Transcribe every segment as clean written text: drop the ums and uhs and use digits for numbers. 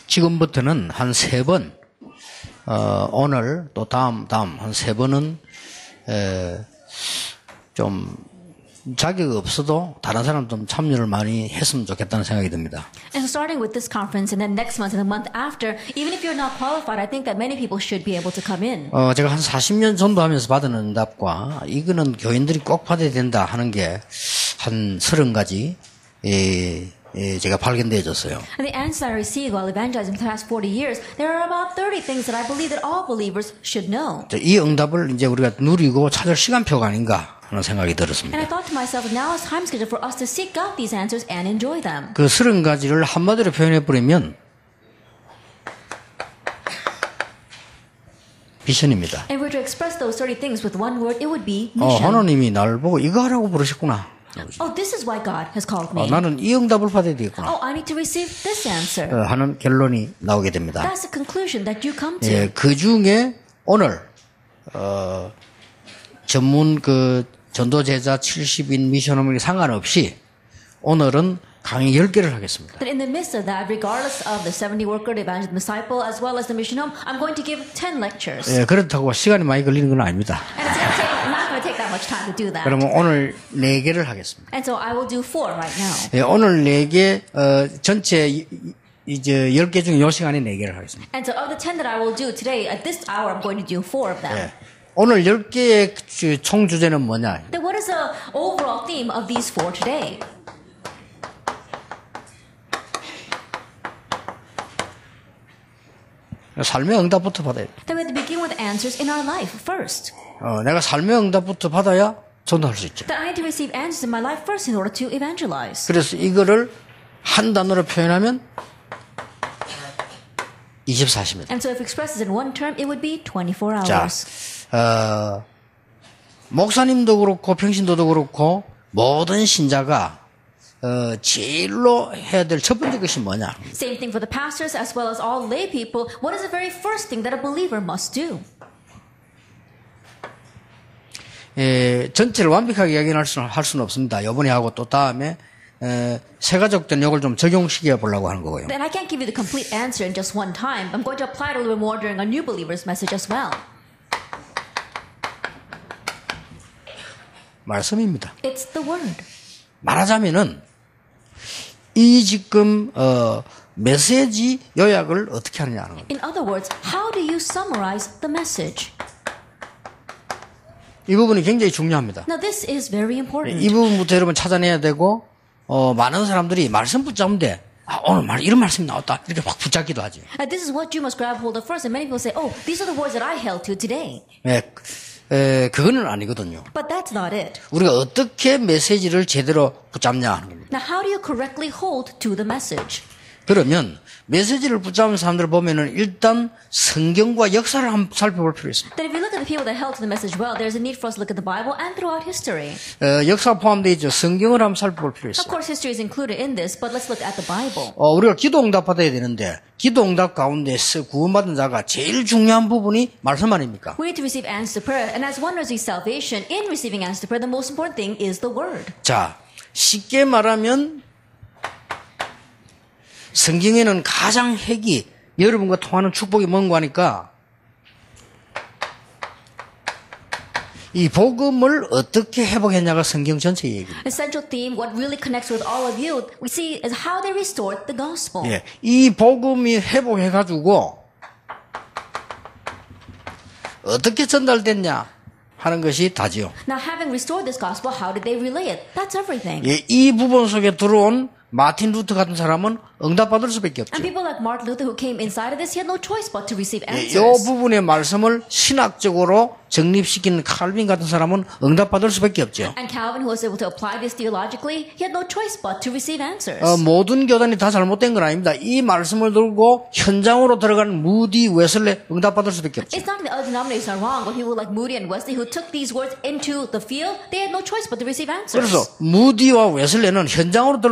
지금부터는 한 3번, 오늘 또 다음 한 3번은 좀 자격 없어도 다른 사람 좀 참여를 많이 했으면 좋겠다는 생각이 듭니다. And starting with this conference and then next month and the month after, even if you're not qualified, I think that many people should be able to come in. 제가 한 40년 전도하면서 받은 응답과 이거는 교인들이 꼭 받아야 된다 하는 게 한 30가지 제가 발견되어졌어요. And the answers I received while evangelizing for the past 40 years, there are about 30 things that I believe that all believers should know. 이 응답을 이제 우리가 누리고 찾을 시간표가 아닌가 하는 생각이 들었습니다. And I thought to myself, now is time scheduled for us to seek out these answers and enjoy them. 그 30가지를 한마디로 표현해버리면 미션입니다. And if we were to express those 30 things with one word, it would be mission. 하나님이 나를 보고 이거 하라고 부르셨구나. Oh, this is why God has called me. 나는 이 응답을 받아야 되겠구나. Oh, I need to receive this answer. 하는 결론이 나오게 됩니다. That's the conclusion that you come to. 예, 그 중에 오늘 전문 그 전도 제자 70인 미션홈이 상관없이 오늘은 강의 10개를 하겠습니다. That in the midst of that, regardless of the 70 worker, the evangelist, disciple, as well as the mission home, I'm going to give 10 lectures. 예, 그렇다고 시간이 많이 걸리는 건 아닙니다. And I'm not going to take that much time to do that. 그러면 오늘 4개를 하겠습니다. And so I will do 4 right now. 예, 오늘 4개 전체 이제 10개 중에 요 시간에 4개를 하겠습니다. And so of the 10 that I will do today, at this hour, I'm going to do 4 of them. 예. 오늘 10개의 총 주제는 뭐냐? Then what is the overall theme of these 4 today? 삶의 응답부터 받아야 돼. Then we have to begin with answers in our life first. 내가 삶의 응답부터 받아야 전도할 수 있죠. That I need to receive answers in my life first in order to evangelize. 그래서 이거를 한 단어로 표현하면 24시입니다. And so if expressed in one term, it would be 24 자, hours. 목사님도 그렇고 평신도도 그렇고 모든 신자가 제일로 해야 될 첫 번째 것이 뭐냐? Same thing for the pastors as well as all lay people. What is the very first thing that a believer must do? 전체를 완벽하게 이야기할 수는 없습니다. 이번에 하고 또 다음에 세가족된 이걸 좀 적용시켜 보려고 하는 거고요. Then I can't give you the complete answer in just one time. I'm going to apply it a little bit more during a new believer's message as well. 말씀입니다. It's the word. 말하자면은 이 지금 메시지 요약을 어떻게 하느냐 하는 겁니다. In other words, how do you summarize the message? 이 부분이 굉장히 중요합니다. Now this is very important. 이 부분부터 여러분 찾아내야 되고 많은 사람들이 말씀 붙잡는데 오늘 이런 말씀이 나왔다 이렇게 확 붙잡기도 하지. This is what you must grab hold of first. And many people say, oh, these are the words that I held to today. 그거는 아니거든요. But that's not it. 우리가 어떻게 메시지를 제대로 붙잡냐 하는 겁니다. Now how do you correctly hold to the message? 그러면 메시지를 붙잡은 사람들을 보면은 일단 성경과 역사를 한번 살펴볼 필요 있습니다. Then if you look at the people that held to the message well, there's a need for us to look at the Bible and throughout history. 역사 포함되어 있죠. 성경을 한번 살펴볼 필요 Of 있어요. course, history is included in this, but let's look at the Bible. 우리가 기도 응답 받아야 되는데 기도 응답 가운데 구원받은 자가 제일 중요한 부분이 말씀 아닙니까? We need to receive answers to prayer, and as one receives salvation, in receiving answers to prayer, the most important thing is the Word. 자, 쉽게 말하면 성경에는 가장 핵이 여러분과 통하는 축복이 뭔가 하니까 이 복음을 어떻게 회복했냐가 성경 전체 얘기입니다. Essential theme, what really connects with all of you, we see is how they restored the gospel. 예, 이 복음이 회복해가지고 어떻게 전달됐냐 하는 것이 다지요. Now, having restored this gospel, how did they relay it? That's everything. 예, 이 부분 속에 들어온 마틴 루터 같은 사람은 응답받을 수밖에 없죠. And people like Martin Luther who came inside of this, he had no choice but to receive 이 answers. 부분의 말씀을 신학적으로 정립시킨 칼빈 같은 사람은 응답받을 수밖에 없죠. And Calvin, who was able to apply this theologically, he had no choice but to receive answers. 모든 교단이 다 잘못된 건 아닙니다. 이 말씀을 들고 현장으로 들어간 무디 웨슬레 응답받을 수밖에 없죠. It's not that the other denominations are wrong, but people like Moody and Wesley who took these words into the field, they had no choice but to receive answers. 그래서 무디와 웨슬레는 현장으로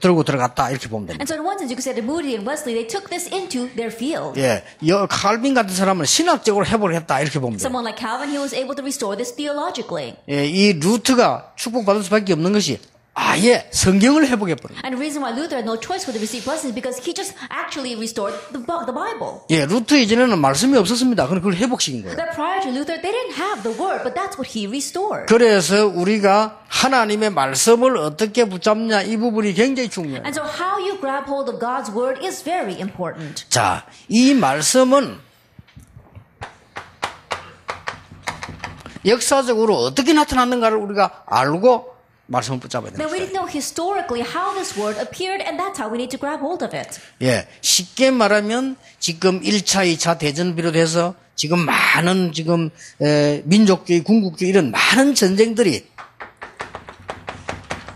들고 들어갔다 이렇게 보면 됩니다. And so in one sense, you could say that Moody and Wesley, they took this into their field. 예, 칼빈 같은 사람은 신학적으로 회복을 했다 이렇게 보면 됩니다. Someone like Calvin, he was able to restore this theologically. 예, 이 루트가 축복받을 수밖에 없는 것이 아예 성경을 회복해버립니다. And the reason why Luther had no choice but to receive blessings is because he just actually restored the Bible. 예, 루터 이전에는 말씀이 없었습니다. 그걸 회복시킨 거예요. That prior to Luther, they didn't have the word, but that's what he restored. 그래서 우리가 하나님의 말씀을 어떻게 붙잡냐 이 부분이 굉장히 중요해요. And so how you grab hold of God's word is very important. 자, 이 말씀은 역사적으로 어떻게 나타났는가를 우리가 알고 말씀을 붙잡아야 Now we 됩니다. need to know historically how this word appeared, and that's how we need to grab hold of it. 예, 쉽게 말하면 지금 1차, 2차 대전 비롯해서 지금 많은 민족주의, 군국주의 이런 많은 전쟁들이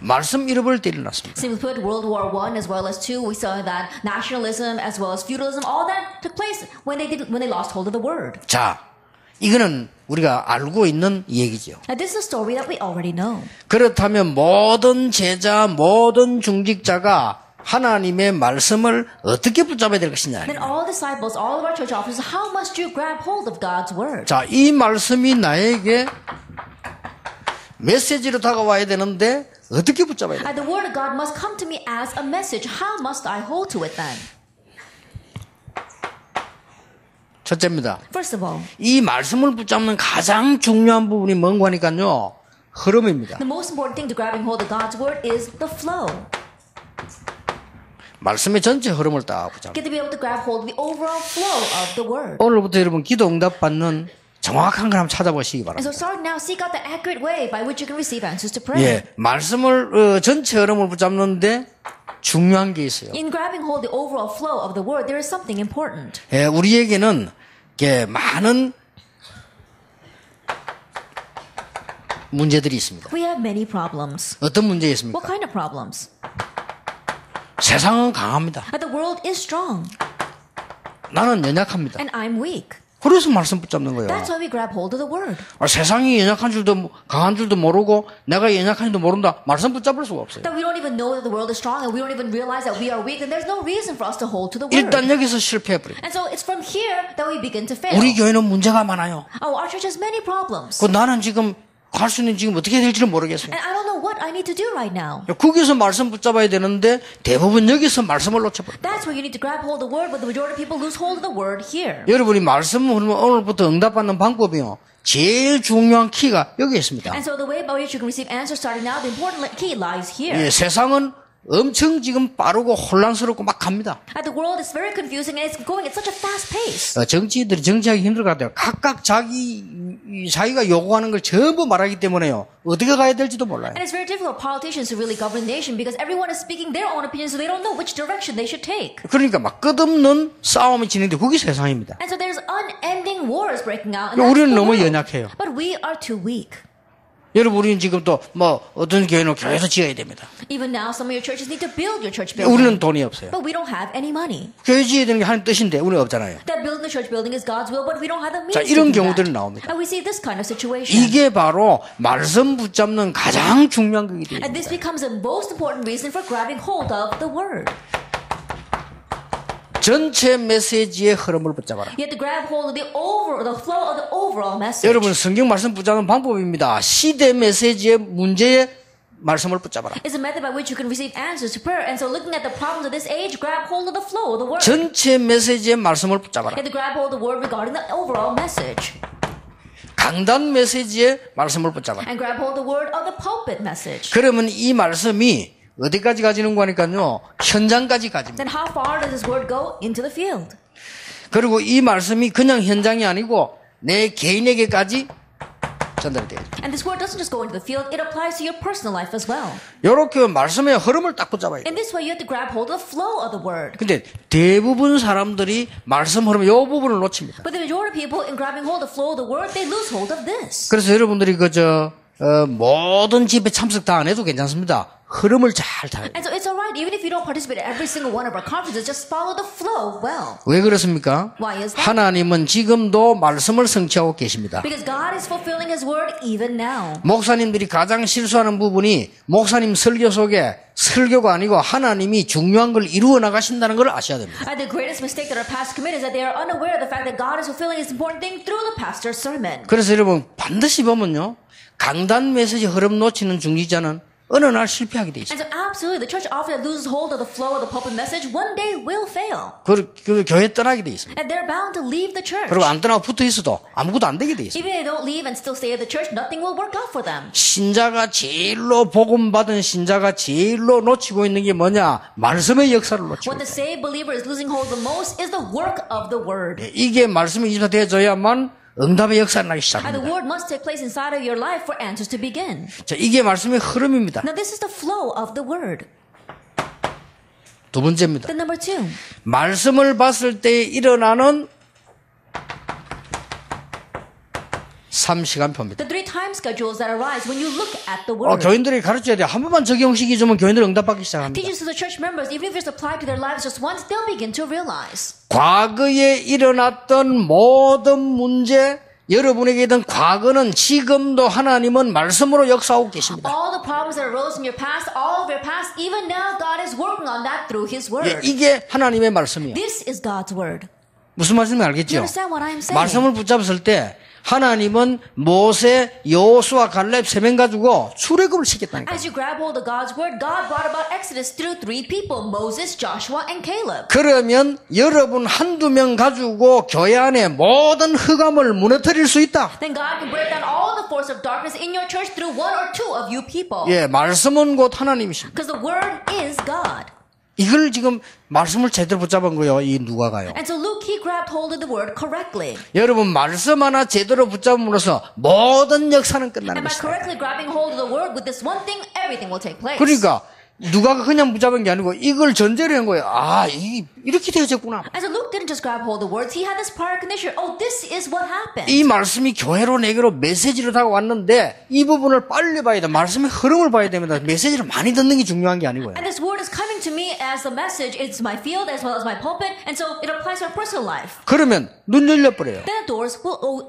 말씀 잃어버릴 때 일어났습니다. Simply put, World War I as well as II, we saw that nationalism as well as feudalism, all that took place when they lost hold of the word. 자, 이거는 우리가 알고 있는 얘기죠. Now this is a story that we already know. 그렇다면 모든 제자, 모든 중직자가 하나님의 말씀을 어떻게 붙잡아야 될 것이냐. Then all disciples, all of our church officers, how must you grab hold of God's word? 자, 이 말씀이 나에게 메시지로 다가와야 되는데 어떻게 붙잡아야 돼? And the word of God must come to me as a message. How must I hold to it then? 첫째입니다. First of all, 이 말씀을 붙잡는 가장 중요한 부분이 뭔가 하니까요. 흐름입니다. the most important thing to grabbing hold of God's word is the flow. 말씀의 전체 흐름을 딱 붙잡는. Get to be able to grab hold of the overall flow of the word. 오늘부터 여러분 기도 응답 받는 정확한 걸 한번 찾아보시기 And 바랍니다. so starting now, seek out the accurate way by which you can receive answers to prayer. 예, 말씀을 전체 흐름을 붙잡는데 중요한 게 있어요. In grabbing hold of the overall flow of the word, there is something important. 예, 우리에게는 많은 문제들이 있습니다. We have many problems. 어떤 문제 있습니까? What kind of problems? 세상은 강합니다. That the world is strong 나는 연약합니다. and I'm weak. 그래서 말씀 붙잡는 거예요. That's why we grab hold of the word. 세상이 연약한 줄도 강한 줄도 모르고 내가 연약한 줄도 모른다. 말씀 붙잡을 수가 없어요. That we don't even know that the world is strong and we don't even realize that we are weak, and there's no reason for us to hold to the word. 일단 여기서 실패해버립니다. And so it's from here that we begin to fail. 우리 교회는 문제가 많아요. Oh, our church has many problems. 나는 지금 갈 수 있는 지금 어떻게 해야 될지를 모르겠어요. And I don't know what I need to do right now. 거기서 말씀 붙잡아야 되는데 대부분 여기서 말씀을 놓쳐버려요. That's where you need to grab hold of the word, but the majority of people lose hold of the word here. 여러분이 말씀을 오늘부터 응답받는 방법이요. 제일 중요한 키가 여기 있습니다. And so the way by which you can receive answers starting now, the important key lies here. 예, 세상은 엄청 지금 빠르고 혼란스럽고 막 갑니다. The world is very confusing and it's going at such a fast pace. 정치인들이 정치하기 힘들 것 같아요. 각각 자기가 요구하는 걸 전부 말하기 때문에요. 어떻게 가야 될지도 몰라요. And it's very difficult for politicians to really govern the nation because everyone is speaking their own opinions, so they don't know which direction they should take. 그러니까 막 끝없는 싸움이 진행돼. 그게 세상입니다. And so there's unending wars breaking out. And that's 우리는 the 너무 world. 연약해요. But we are too weak. 여러분, 우리는 지금 또 어떤 교회는 교회에서 지어야 됩니다. Even now, some of your churches need to build your church building. 우리는 돈이 없어요. But we don't have any money. 교회 지어야 되는 게 하나님 뜻인데 우리는 없잖아요. That building the church building is God's will, but we don't have the means 자, to 이런 do 경우들이 that. 나옵니다. And we see this kind of situation. 이게 바로 말씀 붙잡는 가장 중요한 거기 And this 때문에 becomes the most important reason for grabbing hold of the word. 전체 메시지의 흐름을 붙잡아라. You have to grab hold of the flow of the overall message. 여러분, 성경 말씀 붙잡는 방법입니다. 시대 메시지의 문제의 말씀을 붙잡아라. It's a method by which you can receive answers to prayer. And so looking at the problems of this age, grab hold of the flow of the word. 전체 메시지의 말씀을 붙잡아라. You have to grab hold of the word regarding the overall message. 강단 메시지의 말씀을 붙잡아라. And grab hold of the word of the pulpit message. 그러면 이 말씀이 어디까지 가지는 거니까요. 현장까지 가집니다. Then how far does this word go? Into the field. 그리고 이 말씀이 그냥 현장이 아니고 내 개인에게까지 전달이 돼요. And this word doesn't just go into the field, it applies to your personal life as well. 이렇게 말씀의 흐름을 딱 붙잡아야 돼요. In this way, you have to grab hold of the flow of the word. 근데 대부분 사람들이 말씀 흐름 이 부분을 놓칩니다. But the majority of people, in grabbing hold of the flow of the word, they lose hold of this. 그래서 여러분들이 모든 집회 참석 다 안 해도 괜찮습니다. 흐름을 잘 타요. And so it's alright, even if you don't participate in every single one of our conferences, just follow the flow well. 왜 그렇습니까? Why is that? 하나님은 지금도 말씀을 성취하고 계십니다. Because God is fulfilling His word even now. 목사님들이 가장 실수하는 부분이 목사님 설교 속에 설교가 아니고 하나님이 중요한 걸 이루어 나가신다는 걸 아셔야 됩니다. And the greatest mistake that our pastors commit is that they are unaware of the fact that God is fulfilling His important thing through the pastor's sermon. 그래서 여러분 반드시 보면요. 강단 메시지 흐름 놓치는 중직자는 어느 날 실패하게 돼 있어요. And so absolutely, the church often loses hold of the flow of the pulpit message. One day will fail. 그 교회 떠나게 돼 있습니다. And they're bound to leave the church. 그리고 안 떠나고 붙어 있어도 아무것도 안 되게 돼 있어요. Even if they don't leave and still stay at the church, nothing will work out for them. 신자가 제일로 복음 받은 신자가 제일로 놓치고 있는 게 뭐냐? 말씀의 역사를 놓치고 What the 있다. saved believer is losing hold of the most is the work of the word. 이게 말씀이 이루어져야만 응답의 역사가 나기 And the 시작합니다. word must take place inside of your life for answers to begin. 자, 이게 말씀의 흐름입니다. Now this is the flow of the word. 두 번째입니다. Then number 2. 말씀을 봤을 때 일어나는 3시간표입니다. The 3 time schedules that arise when you look at the word. 교인들이 가르쳐야 돼요. 한 번만 적용시키주면 교인들이 응답받기 시작합니다. Teachers to the church members, even if it's applied to their lives just once, they'll begin to realize. 과거에 일어났던 모든 문제, 여러분에게 있던 과거는 지금도 하나님은 말씀으로 역사하고 계십니다. All the problems that arose in your past, all of your past, even now God is working on that through His word. 이게 하나님의 말씀이에요. This is God's word. 무슨 말씀인지 You 알겠죠? understand what I am saying? 말씀을 붙잡았을 때 하나님은 모세, 여호수아, 갈렙 세 명 가지고 출애굽을 시켰다니까. As you grab hold of God's word, God brought about Exodus through 3 people, Moses, Joshua, and Caleb. 그러면 여러분 한두 명 가지고 교회 안에 모든 흑암을 무너뜨릴 수 있다. Then God can break down all the force of darkness in your church through 1 or 2 of you people. 예, 말씀은 곧 하나님이십니다. Because the word is God. 이걸 지금 말씀을 제대로 붙잡은 거예요. 이 누가가요. And so Luke, he grabbed hold of the word correctly. 여러분 말씀 하나 제대로 붙잡음으로써 모든 역사는 끝나는 And by 것이다. correctly grabbing hold of the word with this one thing, everything will take place. 그러니까 누가가 그냥 붙잡은 게 아니고 이걸 전제로 한 거예요. 아, 이렇게 되어졌구나. And so Luke didn't just grab hold of the words, he had this prior condition. Oh, this is what happened. 이 말씀이 교회로 내게로 메시지로 다가왔는데 이 부분을 빨리 봐야 돼. 말씀의 흐름을 봐야 됩니다. 메시지를 많이 듣는 게 중요한 게 아니고요. And this word is coming to me as a message. It's my field as well as my pulpit. And so it applies to my personal life. 그러면 눈 열려버려요. Then the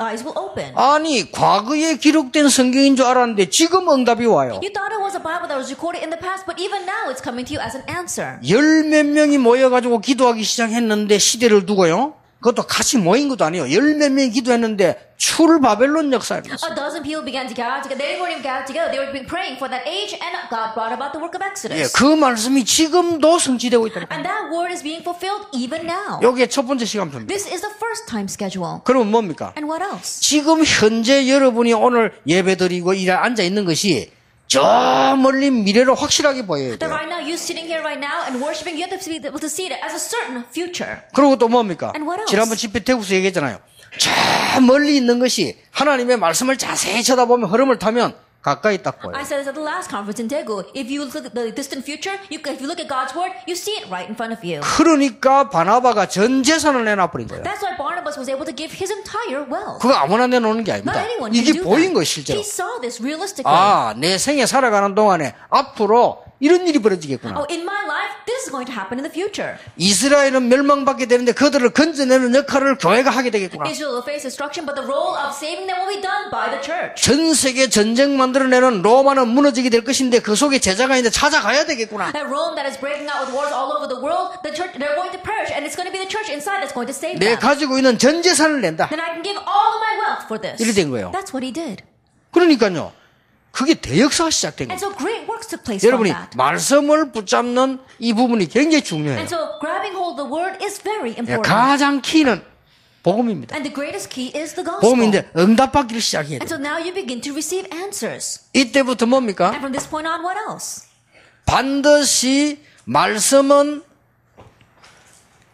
eyes will open. 아니 과거에 기록된 성경인 줄 알았는데 지금 응답이 와요. You thought it was a Bible that was recorded in the past, but even now it's coming to you as an answer. 열 몇 명이 모여가지고 기도하기 시작했는데 시대를 두고요. 그것도 같이 모인 것도 아니에요. 열 몇 명이 기도했는데 출바벨론 역사입니다. A dozen people began to gather together. They weren't even gathered together. They were praying for that age, and God brought about the work of Exodus. 예, 그 말씀이 지금도 성취되고 있다. And that word is being fulfilled even now. 여기에 첫 번째 시간표입니다. This is the first time schedule. 그러면 뭡니까? And what else? 지금 현재 여러분이 오늘 예배드리고 일에 앉아 있는 것이 저 멀리 미래로 확실하게 보여야 That 돼요. right now, you sitting here right now and worshiping, you have to be able to see it as a certain future. 그리고 또 뭡니까? And what else? 지난번 집회 대구에서 얘기했잖아요. 저 멀리 있는 것이 하나님의 말씀을 자세히 쳐다보면 흐름을 타면 가까이 딱 보여요. I said this at the last conference in Daegu. If you look at the distant future, if you look at God's word, you see it right in front of you. 그러니까 바나바가 전 재산을 내놔버린 거예요. That's why Barnabas was able to give his entire wealth. 그거 아무나 내놓는 게 Not 아닙니다. anyone 이게 can do 보인 거예요, that. 실제로. He saw this realistically. 아, 내 생에 살아가는 동안에 앞으로 이런 일이 벌어지겠구나. Oh, in my life, this is going to happen in the future. 이스라엘은 멸망받게 되는데 그들을 건져내는 역할을 교회가 하게 되겠구나. Israel will face destruction, but the role of saving them will be done by the church. 전 세계 전쟁 만들어내는 로마는 무너지게 될 것인데 그 속에 제자가 있는데 찾아가야 되겠구나. That Rome that is breaking out with wars all over the world, the church, they're going to perish, and it's going to be the church inside that's going to save 내 them. 가지고 있는 전 재산을 낸다. Then I can give all of my wealth for this. 이렇게 된 거예요. That's what he did. 그러니까요. 그게 대역사가 시작된 And 거예요. so great works took place from 여러분이 that. 말씀을 붙잡는 이 부분이 굉장히 중요해요. And so grabbing hold of the word is very 예, important. 가장 키는 복음입니다. And the greatest key is the gospel. 복음인데 응답받기를 시작해야 And 돼요. so now you begin to receive answers. 이때부터 뭡니까? And from this point on, what else? 반드시 말씀은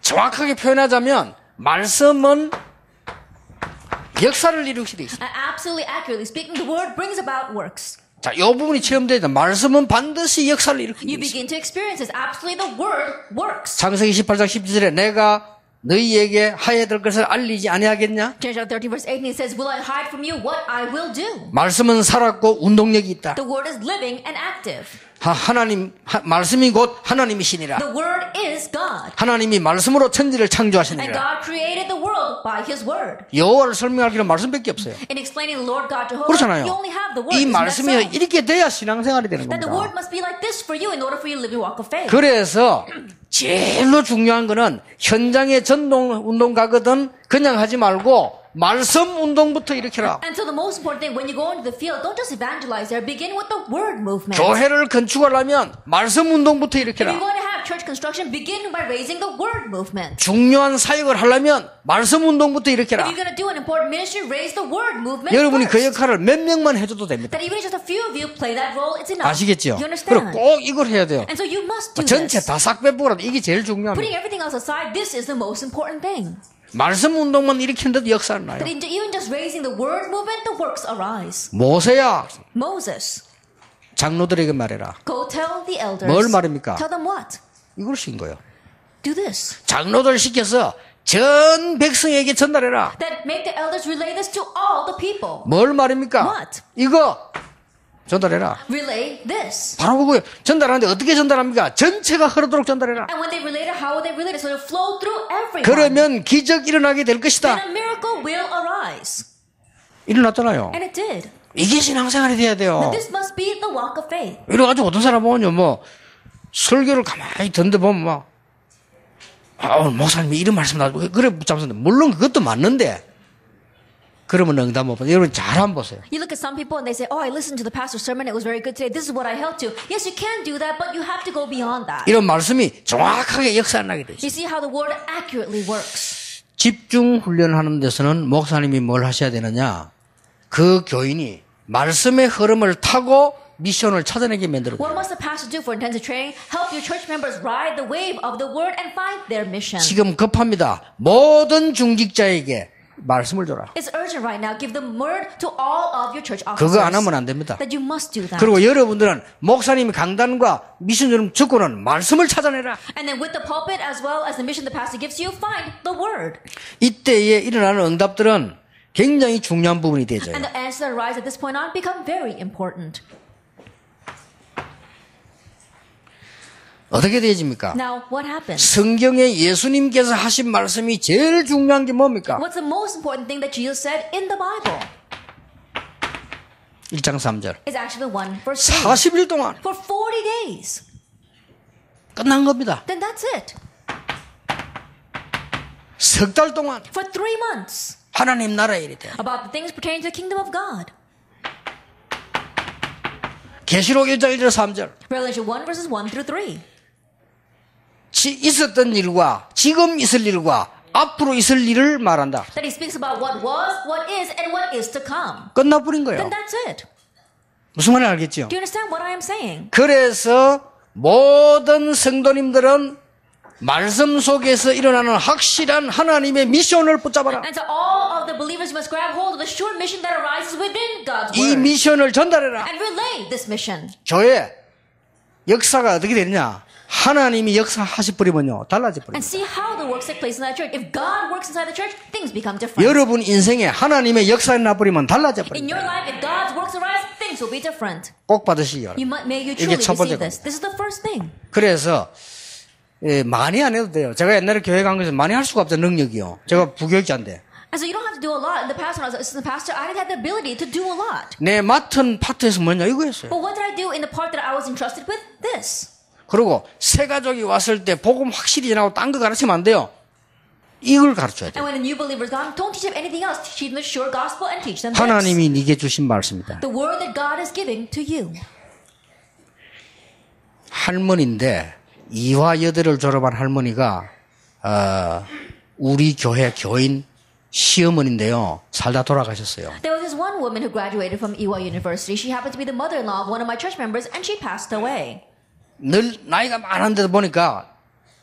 정확하게 표현하자면 말씀은 역사를 이루게 돼 있습니다. And absolutely accurately speaking, the word brings about works. 자, 이 부분이 체험되다. 말씀은 반드시 역사를 일으키게 You 돼 있습니다. begin to experience this. Absolutely, the word works. 창세기 18장 17절에 내가 너희에게 하여야 될 것을 알리지 아니하겠냐? Genesis 13 verse 18 it says, "Will I hide from you what I will do?" 말씀은 살았고 운동력이 있다. The word is living and active. 말씀이 곧 하나님이시니라. The word is God. 하나님이 말씀으로 천지를 And 창조하시니라. God created the world by His word. 여호와를 설명하기는 말씀밖에 없어요. In explaining the Lord God Jehovah, 그렇잖아요. you only have the word. 이 Isn't that 말씀이 so? 이렇게 돼야 신앙생활이 되는 That the 겁니다. word must be like this for you in order for you to live your walk of faith. 그래서 제일로 중요한 거는 현장에 전동 운동 가거든 그냥 하지 말고 말씀 운동부터 일으켜라. And so the most important thing when you go into the field, don't just evangelize there. Begin with the word movement. 교회를 건축하려면 말씀 운동부터 If you're 일으켜라. going to have church construction, begin by raising the word movement. 중요한 사역을 하려면 말씀 운동부터 If 일으켜라. you're going to do an important ministry, raise the word movement 여러분이 그 first. 역할을 몇 명만 해줘도 됩니다. That even if just a few of you play that role, it's enough. 아시겠죠? You 그리고 understand? 꼭 이걸 해야 돼요. And so you must do 전체 this. 다 싹 빼보라도 이게 제일 중요합니다. Putting everything else aside, this is the most important thing. 말씀 운동만 일으키는데도 역사는 나요. That even just raising the word movement, the works arise. 모세야, Moses, 장로들에게 말해라. go tell the elders. 뭘 말합니까? Tell them what? 이걸 신 거예요. Do this. 장로들 시켜서 전 백성에게 전달해라. That make the elders relay this to all the people. 뭘 말입니까? What? 이거 전달해라. Relay this. 바로 그거예요. 전달하는데 어떻게 전달합니까? 전체가 흐르도록 전달해라. And when they relate it, how will they relate it? So it'll flow through everyone. 그러면 기적 일어나게 될 Then 것이다. a miracle will arise. 일어났잖아요. And it did. 이게 신앙생활이 돼야 돼요. Now this must be the walk of faith. 이래가지고 어떤 사람 보면요, 뭐 설교를 가만히 듣는데 보면 막 오늘 목사님이 이런 말씀 나도 그래 붙잡았는데 물론 그것도 맞는데 그러면 응답 못 받아. 여러분 잘 한번 보세요. You look at some people and they say, oh, I listened to the pastor's sermon. It was very good today. This is what I held to. Yes, you can do that, but you have to go beyond that. 이런 말씀이 정확하게 역사나게 되죠. You see how the word accurately works. 집중 훈련하는 데서는 목사님이 뭘 하셔야 되느냐? 그 교인이 말씀의 흐름을 타고 미션을 찾아내게 만들어요. What must the pastor do for intensive training? Help your church members ride the wave of the word and find their mission. 지금 급합니다. 모든 중직자에게 말씀을 줘라. It's urgent right now. Give the word to all of your church 그거 안 officers. 하면 안 됩니다. That you must do that. 그리고 여러분들은 목사님이 강단과 미션 좀 듣고는 말씀을 찾아내라. And then with the pulpit as well as the mission the pastor gives you, find the word. 이때에 일어나는 응답들은 굉장히 중요한 부분이 되죠. And the answers that arise at this point on become very important. 어떻게 되어집니까? Now, what happens? 성경에 예수님께서 하신 말씀이 제일 중요한 게 뭡니까? What's the most important thing that Jesus said in the Bible? 1장 3절. It's actually 1 verse 3. 40일 동안 For 40 days. 끝난 겁니다. Then that's it. 석 달 동안 For 3 months. 하나님 나라의 일이 돼. About the things pertaining to the kingdom of God. 계시록 1장 1절 3절. Revelation 1 verses 1 through 3. 있었던 일과 지금 있을 일과 앞으로 있을 일을 말한다. That he speaks about what was, what is, and what is to come. 끝나버린 거예요. Then that's it. 무슨 말인지 알겠죠? Do you understand what I am saying? 그래서 모든 성도님들은 말씀 속에서 일어나는 확실한 하나님의 미션을 붙잡아라. And so all of the believers must grab hold of the sure mission that arises within God's 이 word. 미션을 전달해라. And relay this mission. 교회 역사가 어떻게 되느냐? 하나님이 역사하시 버리면요 달라져 버려요. And see how the works take place in that church. If God works inside the church, things become different. 여러분 인생에 하나님의 역사가 나버리면 달라져 In 버립니다. your life, if God's works arise, things will be different. 꼭 받으시기 바랍니다. May you 이게 truly 첫 번째 receive this. 겁니다. This is the first thing. 그래서 많이 안 해도 돼요. 제가 옛날에 교회 간 거에서 많이 할 수가 없죠. 능력이요. 제가 부교육자인데. And so you don't have to do a lot. In the past, when I was assistant pastor, I didn't have the ability to do a lot. 내 맡은 파트에서 뭐냐 이거였어요. But what did I do in the part that I was entrusted with? This. 그리고 새 가족이 왔을 때 복음 확실히 전하고 딴 거 가르치면 안 돼요. 이걸 가르쳐야 돼요. And when the new believers come, don't teach them anything else. Teach them the sure gospel and teach them this. 하나님이 네게 주신 말씀이다. The word that God is giving to you. 할머니인데 이화 여대를 졸업한 할머니가 우리 교회 교인 시어머니인데요. 살다 돌아가셨어요. There was this one woman who graduated from Ewha University. She happened to be the mother-in-law of one of my church members, and she passed away. 늘 나이가 많은데도 보니까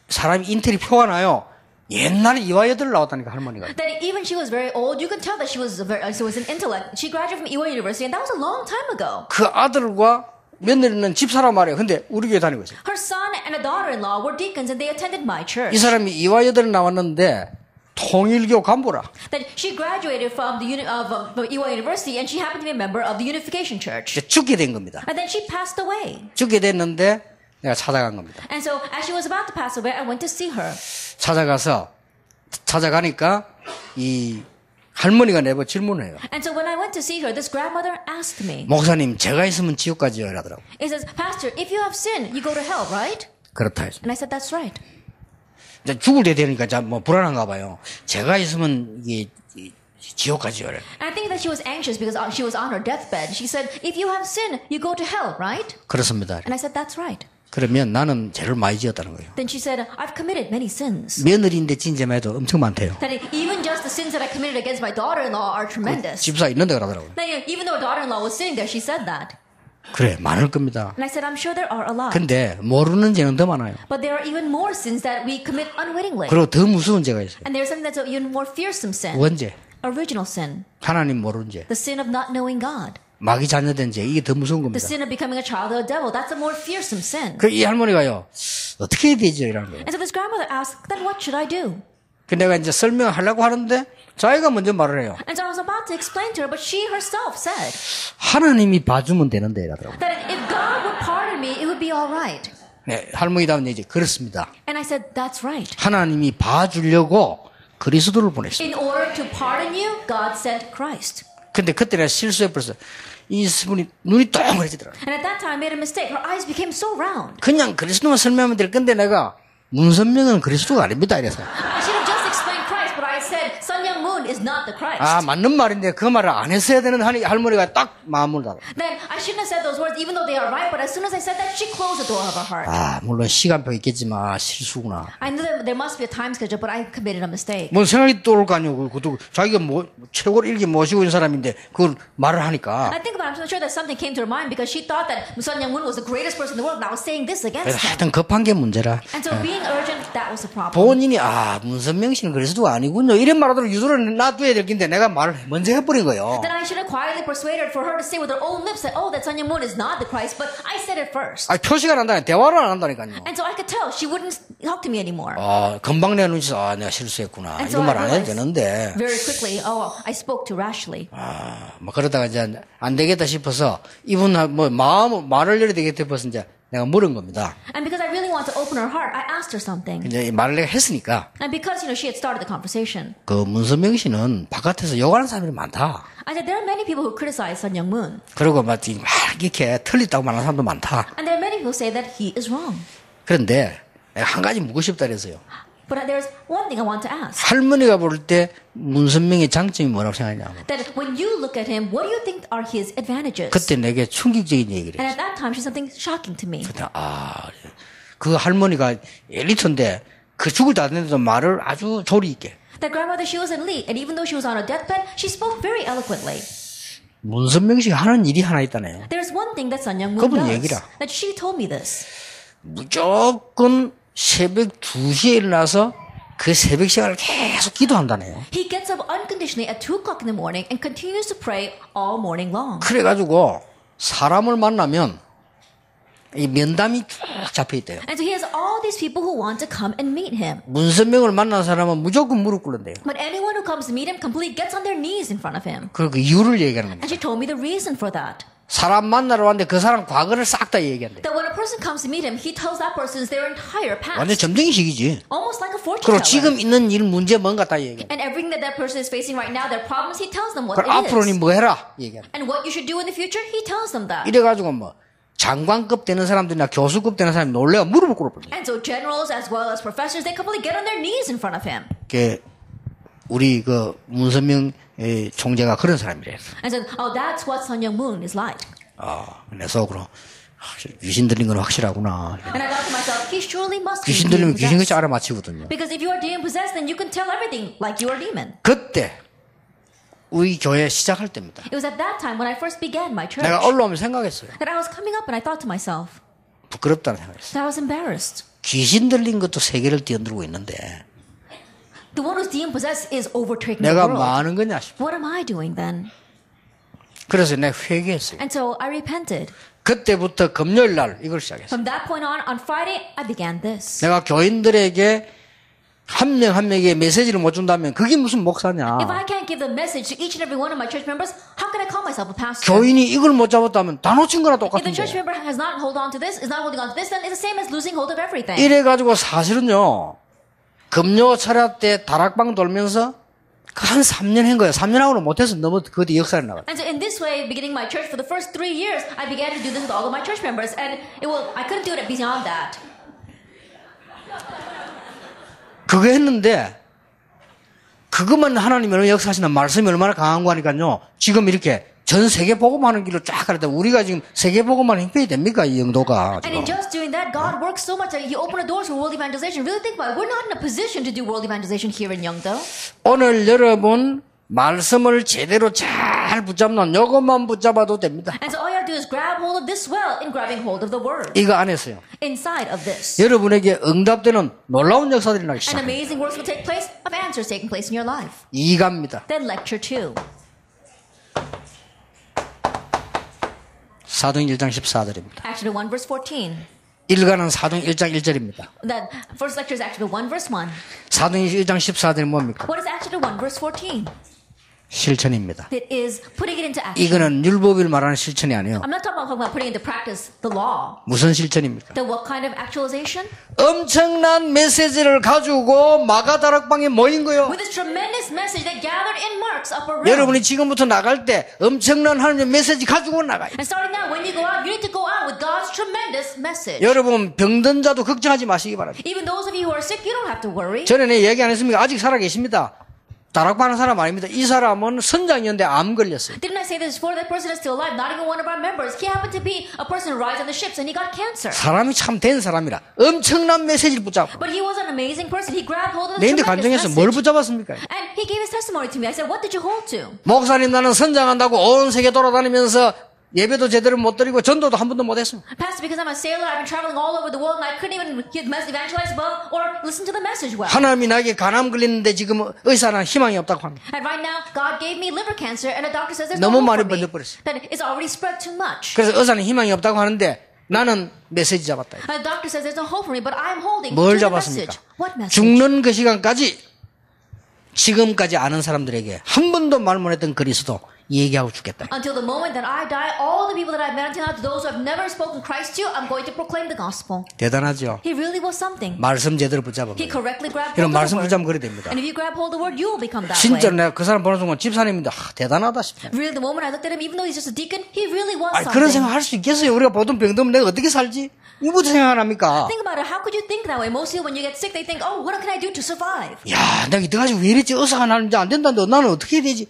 사람이 인텔이 표가 나요. 옛날에 이화 여대를 나왔다니까 할머니가. That even she was very old, you could tell that she was an intellect. She graduated from Ewha University, and that was a long time ago. 그 아들과 며느리는 집사람 말이에요. 근데 우리 교회 다니고 있어요. Her son and a daughter-in-law were deacons, and they attended my church. 이 사람이 이화 여대를 나왔는데 통일교 간부라. That she graduated from from Ewha University, and she happened to be a member of the Unification Church. 이제 죽게 된 겁니다. And then she passed away. 죽게 됐는데 내가 찾아간 겁니다. And so, as she was about to pass away, I went to see her. 찾아가니까 이 할머니가 내버 질문을 해요. And so when I went to see her, this grandmother asked me. 목사님, 제가 있으면 지옥 가지요 이러더라고. It says, Pastor, if you have sin, you go to hell, right? 그렇다 해서. And I said, that's right. 이제 죽을 때 되니까 뭐 불안한가 봐요. 제가 있으면 이게 지옥까지 요래. And I think that she was anxious because she was on her deathbed. She said, if you have sin, you go to hell, right? 그렇습니다. And I said, that's right. 그러면 나는 죄를 많이 지었다는 거예요. Then she said, I've committed many sins. 며느리인데 진죄만 해도 엄청 많대요. That even just the sins that I committed against my daughter-in-law are tremendous. 집사 있는데 그러더라고요. That even though her daughter-in-law was sitting there, she said that. 그래, 많을 겁니다. And I said, I'm sure there are a lot. 근데 모르는 죄는 더 많아요. But there are even more sins that we commit unwittingly. 그리고 더 무서운 죄가 있어요. And there's something that's even more fearsome sin. 원죄. Original sin. 하나님 모르는 죄. The sin of not knowing God. 마귀 자녀된 죄. 이게 더 무서운 The 겁니다. sin of becoming a child of the devil. That's a more fearsome sin. 그 이 할머니가요. 어떻게 해야 되죠? 이라는 거예요. And so this grandmother asked, then what should I do? 그 내가 이제 설명하려고 하는데 자기가 먼저 말을 해요. And so I was about to explain to her, but she herself said 하나님이 봐주면 되는데 이라더라고요. that if God would pardon me, it would be all right. 네, 할머니 다음 얘기 그렇습니다. And I said, that's right. 하나님이 봐주려고 그리스도를 보냈습니다. In order to pardon you, God sent Christ. 근데 그때 내가 실수해버렸어. 이 분이 눈이 동그래지더라고요. And at that time, I made a mistake. Her eyes became so round. 그냥 그리스도만 설명하면 될 건데 내가 문선명은 그리스도가 아닙니다 이래서. I should have just explained Christ, but I said, Sun Young Moon is not the Christ. 아 맞는 말인데 그 말을 안 했어야 되는 할머니가 딱 마음을 닫아. Then I shouldn't have said those words, even though they are right. But as soon as I said that, she closed the door of her heart. 아 물론 시간표 있겠지만 실수구나. I knew that there must be a time schedule, but I committed a mistake. 뭔 생각이 떠올 거 아니고 그것도 자기가 뭐 최고로 일기 모시고 있는 사람인데 그걸 말을 하니까. I think about it, I'm sure that something came to her mind because she thought that Sun Young Moon was the greatest person in the world, and I was saying this against him. 하여튼 급한 게 문제라. And so being urgent, that was the problem. 본인이 문선명 씨는 그리스도가 아니군요. 이런 말하도록 유도를 놔둬야 될 긴데 내가 말을 먼저 해버린 거예요. Then I should have quietly persuaded her for her to say with her own lips that, oh, that Sun Young Moon is not the Christ, but I said it first. 표시가 안 난다니 대화를 안 한다니까요. And so I could tell she wouldn't talk to me anymore. 금방 내 눈치서 내가 실수했구나. And so 이런 말 안 해도 I realized 되는데. very quickly, oh, I spoke too rashly. 뭐 그러다가 이제 안 되겠다 싶어서 이분 뭐 말을 열어야 되겠다 싶어서 이제 내가 물은 겁니다. And because I really want to open her heart, I asked her something. 이제 이 말을 내가 했으니까 And because, she had started the conversation. 그 문선명 씨는 바깥에서 욕하는 사람들이 많다. I said, there are many people who criticize Sun Young Moon. 그리고 막 이렇게 틀리다고 말하는 사람도 많다. And there are many people who say that he is wrong. 그런데 내가 한 가지 묻고 싶다 그랬어요. But there's one thing I want to ask. 할머니가 볼 때 문선명의 장점이 뭐라고 생각하냐. That when you look at him, what do you think are his advantages? 그때 내게 충격적인 얘기를 And 했어요. at that time, she said something shocking to me. 그 할머니가 엘리트인데 그 죽을 다 됐는데도 말을 아주 조리 있게. That grandmother, she was elite, and even though she was on her deathbed, she spoke very eloquently. 문선명 씨가 하는 일이 하나 있다네요. There's one thing that Sun Young Moon 그분 does. 얘기라. That she told me this. 무조건 새벽 2시에 일어나서 그 새벽 시간을 계속 기도한다네요. He gets up unconditionally at 2 o'clock in the morning and continues to pray all morning long. 그래가지고 사람을 만나면 이 면담이 쭉 잡혀 있대요. And so he has all these people who want to come and meet him. 문선명을 만난 사람은 무조건 무릎 꿇는대요. But anyone who comes to meet him completely gets on their knees in front of him. 그 이유를 얘기하는 겁니다. And she told me the reason for that. 사람 만나러 왔는데 그 사람 과거를 싹 다 얘기한대. That when a person comes to meet him, he tells that person their entire 완전 past. 점쟁이식이지. Almost like a fortune 그리고 teller. 지금 있는 일 문제 뭔가 다 얘기해. And everything that that person is facing right now, their problems, he tells them what 그럼 it 앞으로는 is. 뭐 해라 얘기한대. And what you should do in the future, he tells them that. 이래가지고 뭐 장관급 되는 사람들이나 교수급 되는 사람이 놀래가 무릎을 꿇어버려. And so generals as well as professors, they completely get on their knees in front of him. 우리 그 문선명 총재가 그런 사람이래. And said, oh, that's what Sun Young Moon is like. 그래서 그럼 귀신 들린 건 확실하구나. And I thought to myself, he surely must be 귀신 들리면 demon 귀신같이 possessed. 알아맞히거든요. Because if you are demon possessed, then you can tell everything like you are demon. 그때 우리 교회 시작할 때입니다. It was at that time when I first began my church 내가 올라오면 생각했어요. that I was coming up and I thought to myself 부끄럽다는 생각했어요. that I was embarrassed. 귀신 들린 것도 세계를 뛰어들고 있는데 The one who's demon possessed is overtaking the 내가 world. 뭐 하는 거냐 싶어. What am I doing then? 그래서 내가 회개했어요. And so I repented. 그때부터 금요일 날 이걸 시작했어요. From that point on Friday, I began this. 내가 교인들에게 한 명 한 명에게 메시지를 못 준다면 그게 무슨 목사냐. If I can't give the message to each and every one of my church members, how can I call myself a pastor? 교인이 이걸 못 잡았다면 다 놓친 거나 If the church 똑같은데. member has not hold on to this, is not holding on to this, then it's the same as losing hold of everything. 이래가지고 사실은요. 금요 철야 때 다락방 돌면서 한 3년 한 거예요. 3년 하고는 못해서 너무 그 뒤 역사를 나갔어요. And so in this way, beginning my church for the first 3 years, I began to do this with all of my church members, and I couldn't do it beyond that. 그거 했는데 그것만 하나님이 얼마나 역사하시나 말씀이 얼마나 강한 거니까요. 지금 이렇게 전 세계 복음하는 길로 쫙 가는데 우리가 지금 세계 복음만 형편이 됩니까? 이 영도가. And in just doing that, God works so much that He opened the doors for world evangelization. Really think about it. We're not in a position to do world evangelization here in Yeongdo. 오늘 여러분 말씀을 제대로 잘 붙잡는 요것만 붙잡아도 됩니다. And so all you have to do is grab hold of this well in grabbing hold of the word. 이거 안에서요. Inside of this. 여러분에게 응답되는 놀라운 역사들이 나기 And 시작합니다. amazing works will take place of answers taking place in your life. 2가입니다. Then lecture 2. 사도행 1장 14절입니다. Acts 1 verse 14. 1가는 사도행 1장 1절입니다. The first lecture is Acts 1 verse 1. 사도행 1장 14절이 뭡니까? What is Acts 1 verse 14? 실천입니다. It is putting it into action. 이거는 율법을 말하는 실천이 아니에요. I'm not talking about putting into practice the law. 무슨 실천입니까? Then what kind of actualization? 엄청난 메시지를 가지고 마가다락방에 모인 거예요. With this tremendous message that gathered in Mark's upper room. 여러분이 지금부터 나갈 때 엄청난 하나님의 메시지 가지고 나가요. And starting now, when you go out, you need to go out with God's tremendous message. 여러분 병든 자도 걱정하지 마시기 바랍니다. Even those of you who are sick, you don't have to worry. 전에 얘기 안 했습니까? 아직 살아 계십니다. 다락방하는 사람 아닙니다. 이 사람은 선장이었는데 암 걸렸어요. Didn't I say this before? That person is still alive. Not even one of our members. He happened to be a person who rides on the ships, and he got cancer. 사람이 참 된 사람이라 엄청난 메시지를 붙잡고. But he was an amazing person. He grabbed hold of the 내인데 tremendous 간증해서 뭘 message. 붙잡았습니까? And he gave his testimony to me. I said, what did you hold to? 목사님 나는 선장한다고 온 세계 돌아다니면서 예배도 제대로 못 드리고 전도도 한 번도 못 했습니다. Pastor, because I'm a sailor, I've been traveling all over the world, and I couldn't even evangelize well or listen to the message well. 하나님이 나에게 간암 걸리는데 지금 의사는 희망이 없다고 합니다. And right now, God gave me liver cancer, and a doctor says there's 너무 no hope 많이 for me. 번져버렸어요. That it's already spread too much. 그래서 의사는 희망이 없다고 하는데 나는 메시지 잡았다. And the doctor says there's no hope for me, but I'm holding 뭘 to the 잡았습니까? message. What message? 죽는 그 시간까지 지금까지 아는 사람들에게 한 번도 말 못했던 그리스도 얘기하고 죽겠다. Until the moment that I die, all the people that I've met until now, to those who have never spoken Christ to, I'm going to proclaim the gospel. 대단하죠. He really was something. 말씀 제대로 붙잡은 He 거예요. correctly grabbed 이런 hold of 말씀 the word. 붙잡으면 그래 됩니다. And if you grab hold of the word, you will become that 진짜 way. 내가 그 사람 보는 순간 집사님인데 대단하다 싶어요. Really, the moment I looked at him, even though he's just a deacon, he really was 아니, 그런 something. 생각 할 수 있겠어요. 우리가 보통 병들면 내가 어떻게 살지? 이부터 생각 안 합니까? Think about it. How could you think that way? Most people, when you get sick, they think, oh, what can I do to survive? 야, 내가 이때까지 왜 이랬지? 의사가 나는 이제 안 된다는데 나는 어떻게 해야 되지?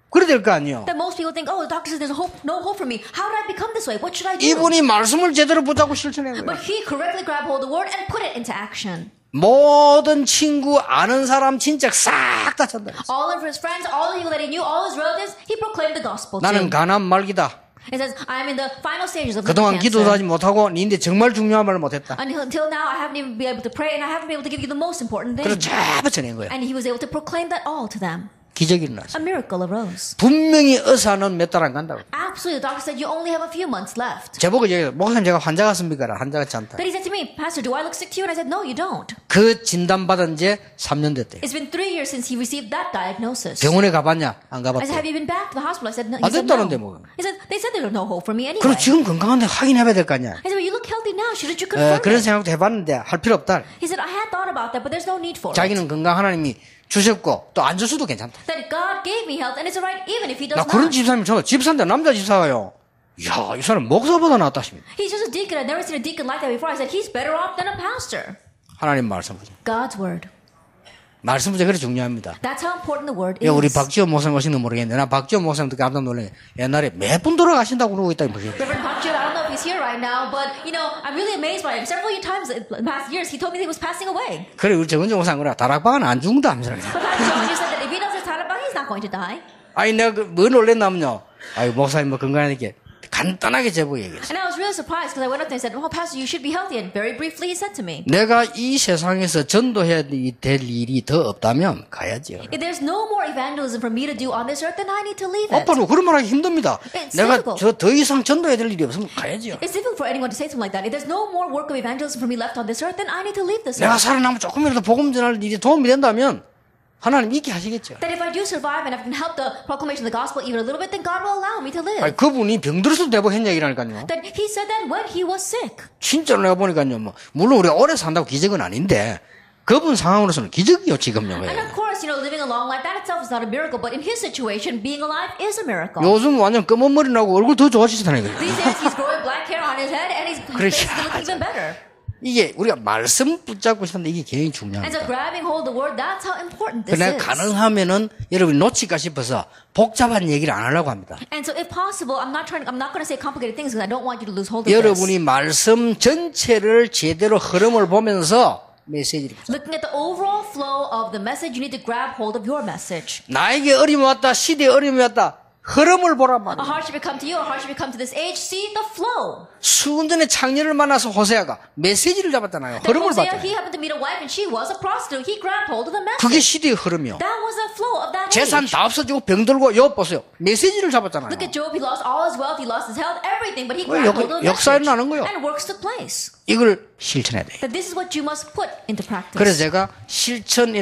그래야 될 거 아니에요. That most people think, oh, the doctor says there's no hope for me. How did I become this way? What should I do? 이분이 말씀을 제대로 붙잡고 실천한 거예요. But he correctly grabbed hold of the word and put it into action. 모든 친구, 아는 사람, 친척 싹 다 전달했어요. All of his friends, all the people that he knew, all his relatives, he proclaimed the gospel 나는 to. 간암 말기다. He says, I am in the final stages of 그동안 cancer. 기도도 하지 못하고 니인데 정말 중요한 말을 못했다. Until now, I haven't even been able to pray, and I haven't been able to give you the most important thing. 그래서 전부 전한 거예요. And he was able to proclaim that all to them. 기적이 일어났어요. A miracle arose. 분명히 의사는 몇 달 안 간다고. Absolutely, the doctor said you only have a few months left. 제보고 얘기해요. 목사님 제가 환자 같습니까? 환자 같지 않다. Then he said to me, Pastor, do I look sick to you? And I said, no, you don't. 그 진단받은 지 3년 됐대요. It's been 3 years since he received that diagnosis. 병원에 가봤냐? 안 I said, 가봤대. have you been back to the hospital? I said, no. 안 He said, 됐다는데 no. 뭐. He said, they said there's no hope for me anyway. 그럼 지금 건강한데 확인해봐야 될 거 아니야. I said, well, you look healthy now. Shouldn't you confirm 그런 it? 생각도 해봤는데 할 필요 없다. He said, I had thought about that, but there's no need for it. 자기는 건강 하나님이 주셨고 또 안 주셔도 괜찮다. That God gave me health, and it's alright even if he does 나 그런 not. 집사님 전화 집사인데 남자 집사가요. 이야, 이 사람 목사보다 낫다 싶습니다. He's just a deacon. I've never seen a deacon like that before. I said, he's better off than a pastor. 하나님 말씀 보죠. God's word. 말씀 보죠. 그래 중요합니다. That's how important the word 야, is. 우리 박지원 목사님 오시는 모르겠는데 나 박지원 목사님 듣고 깜짝 놀래. 옛날에 몇 분 돌아가신다고 그러고 있다. Reverend Park Jun, I don't know if he's here right now, but you know, I'm really amazed by him. Several times in the past years, he told me that he was passing away. 그래 우리 정은정 목사님 그래 다락방은 안 죽는다 하면서. But Pastor John just said that if he does his talabang, he's not going to die. 아니 내가 뭐 놀랬냐면요. 아유 목사님 뭐 건강하니까 간단하게 제보 얘기했어. And I was really surprised because I went up there and said, "Oh, Pastor, you should be healthy." And very briefly, he said to me, 내가 이 세상에서 전도해야 될 일이 더 없다면 가야지요. "If there's no more evangelism for me to do on this earth, then I need to leave it." 오빠는 그런 말 하기 힘듭니다. It's 내가 difficult. 저 더 이상 전도해야 될 일이 없으면 가야지요. It's difficult for anyone to say something like that. If there's no more work of evangelism for me left on this earth, then I need to leave this 내가 earth. 살아남으면 조금이라도 복음 전할 일이 도움이 된다면 하나님 있게 하시겠죠. That if I do survive and I can help the proclamation of the gospel even a little bit, then God will allow me to live. 아니, 그분이 병들어서 내보한 얘기라니까요. That he said that when he was sick. 진짜로 내가 보니까요. 뭐 물론 우리가 오래 산다고 기적은 아닌데 그분 상황으로서는 기적이요 지금요. And of course, you know, living a long life, that itself is not a miracle. But in his situation, being alive is a miracle. 요즘 완전 검은 머리 나고 얼굴 더 좋아지시다는 거예요. These days, he's growing black hair on his head and his face is looking even better. 이게 우리가 말씀 붙잡고 싶은데 이게 굉장히 And so 중요합니다. grabbing hold of the word, that's how important this 그러나 is. 가능하면은 여러분이 놓칠까 싶어서 복잡한 얘기를 안 하려고 합니다. And so if possible, I'm not going to say complicated things because I don't want you to lose hold of this. 여러분이 말씀 전체를 제대로 흐름을 보면서 메시지를 붙잡아요. Looking at the overall flow of the message, you need to grab hold of your message. 나에게 어려움이 왔다, 시대에 어려움이 왔다. 흐름을 보란 A 말이에요. hardship will come to you, a hardship will come to this age. See the flow. 수년 전에 창녀를 만나서 호세아가 메시지를 잡았잖아요. That 흐름을 Hosea, 봤잖아요. he happened to meet a wife and she was a prostitute. He grabbed hold of the message. 그게 시대의 흐름이요. That was the flow of that 재산 age. 다 없어지고 병들고 여 보세요. 메시지를 잡았잖아요. Look at Job. He lost all his wealth. He lost his health, everything. But he 왜 grabbed hold of the 역사에 message. 나는 거예요. And works took place. 이걸 실천해야 돼요. That this is what you must put into practice. 그래서 제가 실천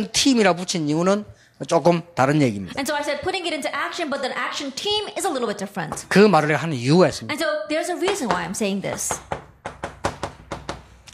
팀이라 붙인 이유는 조금 다른 얘기입니다. And so I said putting it into action, but the action team is a little bit different. 그 말을 하는 이유가 있습니다. And so there's a reason why I'm saying this.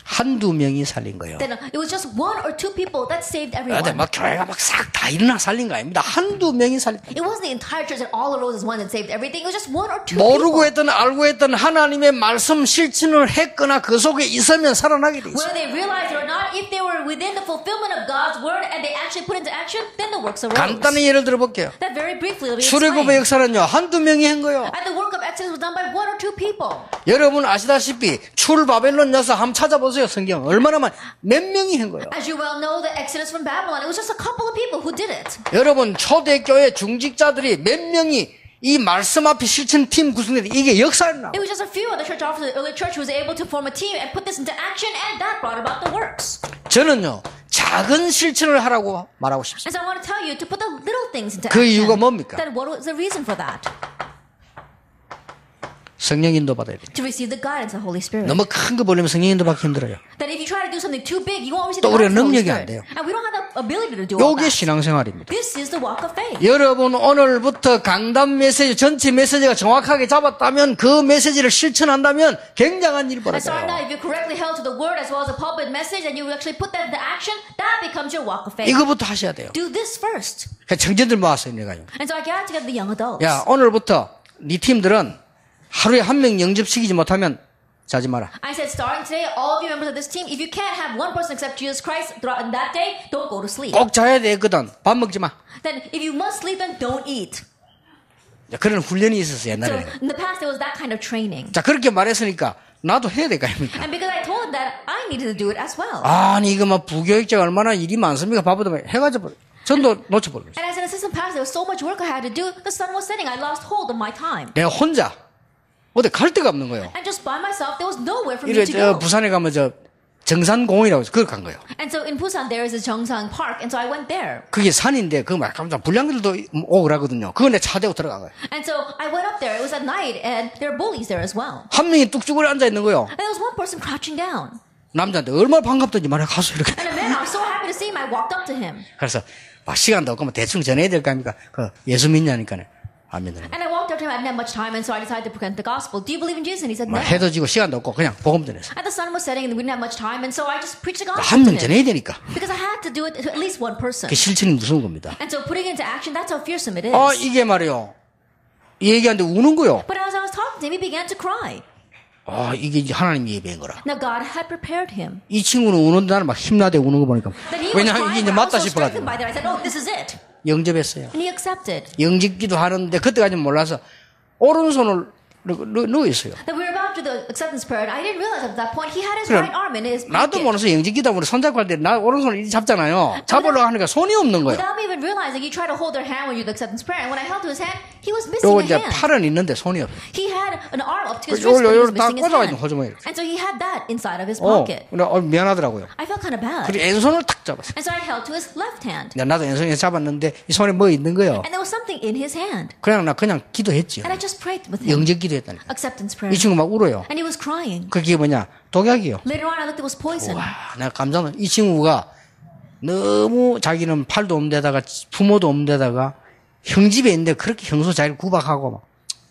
한두 명이 살린 거예요. That it was just one or two people that saved 근데 everyone. 막 교회가 막 싹 다 일어나 살린 거 아닙니다. 한두 명이 살린 거예요. It wasn't the entire church that all arose as one and saved everything. It was just one or two 모르고 people. 했던 알고 했던 하나님의 말씀 실천을 했거나 그 속에 있으면 살아나게 돼 있어요. Whether they realized it or not, if they were within the fulfillment of God's word and they actually put into action, then the works arose. 간단히 예를 들어볼게요. That very briefly will be 출애굽의 explained. 역사는요. 한두 명이 한 거예요. And the work of Exodus was done by one or two people. 여러분 아시다시피 출바벨론 역사 한번 찾아보세요. 성경 얼마나 몇 명이 한 거예요. As you well know, the Exodus from Babylon, it was just a couple of people who did it. 여러분 초대교회 중직자들이 몇 명이 이 말씀 앞에 실천팀 구성돼 이게 역사를 나. It was just a few of the church officers, the early church, who was able to form a team and put this into action, and that brought about the works. 저는요 작은 실천을 하라고 말하고 싶습니다. And so I want to tell you to put the little things into 그 action. 이유가 뭡니까? Then what was the reason for that? 성령 인도 받아야 돼요. To receive the guidance of the Holy Spirit. 너무 큰 거 보려면 성령 인도 받기 힘들어요. That if you try to do something too big, you won't receive 또 the 우리가 guidance of the Holy 능력이 안 Spirit. 돼요. And we don't have the ability to do all 요게 that. 신앙생활입니다. This is the walk of faith. 여러분 오늘부터 강단 메시지 전체 메시지가 정확하게 잡았다면 그 메시지를 실천한다면 굉장한 일이 And starting 벌어져요. now, if you correctly held to the word as well as the pulpit message, and you actually put that into action, that becomes your walk of faith. 이거부터 하셔야 돼요. Do this first. 청년들 모았어요, 내가요. And so I gathered together the young adults. 야 오늘부터 네 팀들은 하루에 한 명 영접시키지 못하면 자지 마라. I said, starting today, all of you members of this team, if you can't have one person accept Jesus Christ throughout that day, don't go to sleep. 꼭 자야 되거든. 밥 먹지 마. Then, if you must sleep, then don't eat. 자, 그런 훈련이 있었어요 So, 옛날에. in the past, there was that kind of training. 자 그렇게 말했으니까 나도 해야 될 거 아닙니까? And because I told them that, I needed to do it as well. 아니 이거 막 부교육자가 얼마나 일이 많습니까? 바보도 해가지고 전도 놓쳐버렸어요. And as an assistant pastor, there was so much work I had to do. The sun was setting. I lost hold of my time. 내가 혼자 어디 갈 데가 없는 거예요. And just by myself, there was nowhere for me 이래 to 저 go. 부산에 가면 저 정산공원이라고 해서 그걸 간 거예요. And so in Busan, there is a Jeongsang Park. And so I went there. 그게 산인데 그 막 깜짝 불량들도 오고 그러거든요. 그거 내 차 대고 들어간 거예요. And so I went up there. It was at night. And there are bullies there as well. 한 명이 뚝쭈그려 앉아 있는 거예요. And there was one person crouching down. 남자한테 얼마나 반갑던지 말해 가서 이렇게. And a man, I was so happy to see him. I walked up to him. 그래서 막 시간도 없고 뭐 대충 전해야 될 거 아닙니까? 그 예수 믿냐니까요. 안 믿는 거예요. And I walked up to him. I didn't have much time. And so I decided to present the gospel. Do you believe in Jesus? And he said, 막 no. 해도 지고 시간도 없고 그냥 복음 전했어요. And the sun was setting and we didn't have much time. And so I just preached the gospel 한 to 명 him. 전해야 되니까. Because I had to do it to at least one person. 그 실천이 무서운 겁니다. And so putting it into action, that's how fearsome it is. 이게 말이요. 이 얘기하는데 우는 거요. But as I was talking to him, he began to cry. 이게 이제 하나님이 예배한 거라. Now God had prepared him. 이 친구는 우는데 나는 막 힘나게 우는 거 보니까. That he was 왜냐하면 이게 crying, 이제 but I 맞다 was so 싶어가지고. strengthened by that. I said, oh, this is it. 영접했어요. And he accepted. 영접기도 하는데 그때까지는 몰라서 오른손을 누워 있어요. That we were about to do the acceptance prayer. And I didn't realize at that point he had his 그래, right arm in his 나도 pocket. 몰라서 영접기다 보니 손잡고 할 때 나 오른손을 이렇게 잡잖아요. 잡으려고 하니까 손이 없는 거예요. Without me even realizing, you try to hold their hand when you do the acceptance prayer. And when I held to his hand, he was missing 요거 a 이제 hand. 팔은 있는데 손이 없어요. He had an arm up to his wrist, but he 요걸 was 다 missing his 꽂아가지고 hand. 호주머니에. And so he had that inside of his pocket. 미안하더라고요. I felt kind of bad. 그리고 왼손을 탁 잡았어요. And so I held to his left hand. 나도 왼손에 잡았는데 이 손에 뭐 있는 거예요. And there was something in his hand. 그냥 기도했지요. And I just prayed with him. 영접 기도했다니까. Acceptance prayer. 이 친구 막 울어요. And he was crying. 그게 뭐냐? 독약이요. Later on, I looked, it was poison. 와, 내가 깜짝 놀랐. 이 친구가 너무 자기는 팔도 없는 데다가 부모도 없는 데다가 형집에 있는데 그렇게 형수 자기를 구박하고 막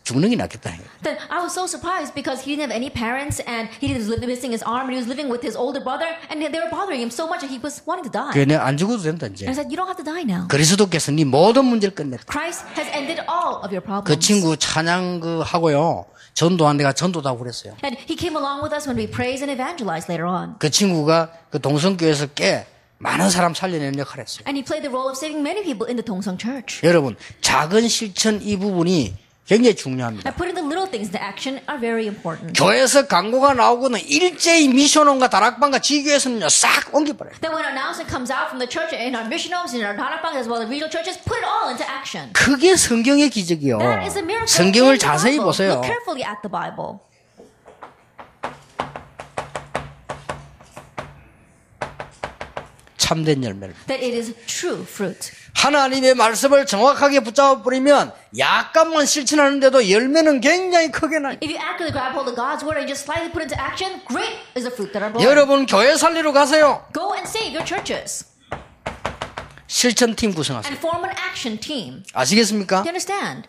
죽는 게 낫겠다. Then I was so surprised because he didn't have any parents and he was missing his arm and he was living with his older brother and they were bothering him so much that he was wanting to die. 그래 내가 안 죽어도 된다 이제. And I said, you don't have to die now. 그리스도께서 네 모든 문제를 끝냈다. Christ has ended all of your problems. 그 친구 찬양 하고요. 전도한 데가 전도다고 그랬어요. And he came along with us when we praised and evangelized later on. 그 친구가 그 동성교회에서 꽤 많은 사람 살려내는 역할을 했어요. And he played the role of saving many people in the Tongsong Church. 여러분 작은 실천 이 부분이 굉장히 중요합니다. And putting the little things into action are very important. 교회에서 광고가 나오고는 일제히 미션홈과 다락방과 지교에서는요 싹 옮겨버려요. Then when an announcement comes out from the church in our mission homes, in our darakbang, as well as regional churches, put it all into action. 그게 성경의 기적이요. That is a miracle. 성경을 in the 자세히 Bible. 보세요. Look carefully at the Bible. 참된 열매를. That it is true fruit. 하나님의 말씀을 정확하게 붙잡아 버리면 약간만 실천하는데도 열매는 굉장히 크게 나요. If you accurately grab hold of God's word and just slightly put it into action, great is the fruit that are born. 여러분 교회 살리러 가세요. Go and save your churches 실천팀 구성하세요. and form an action team. 아시겠습니까? Do you understand?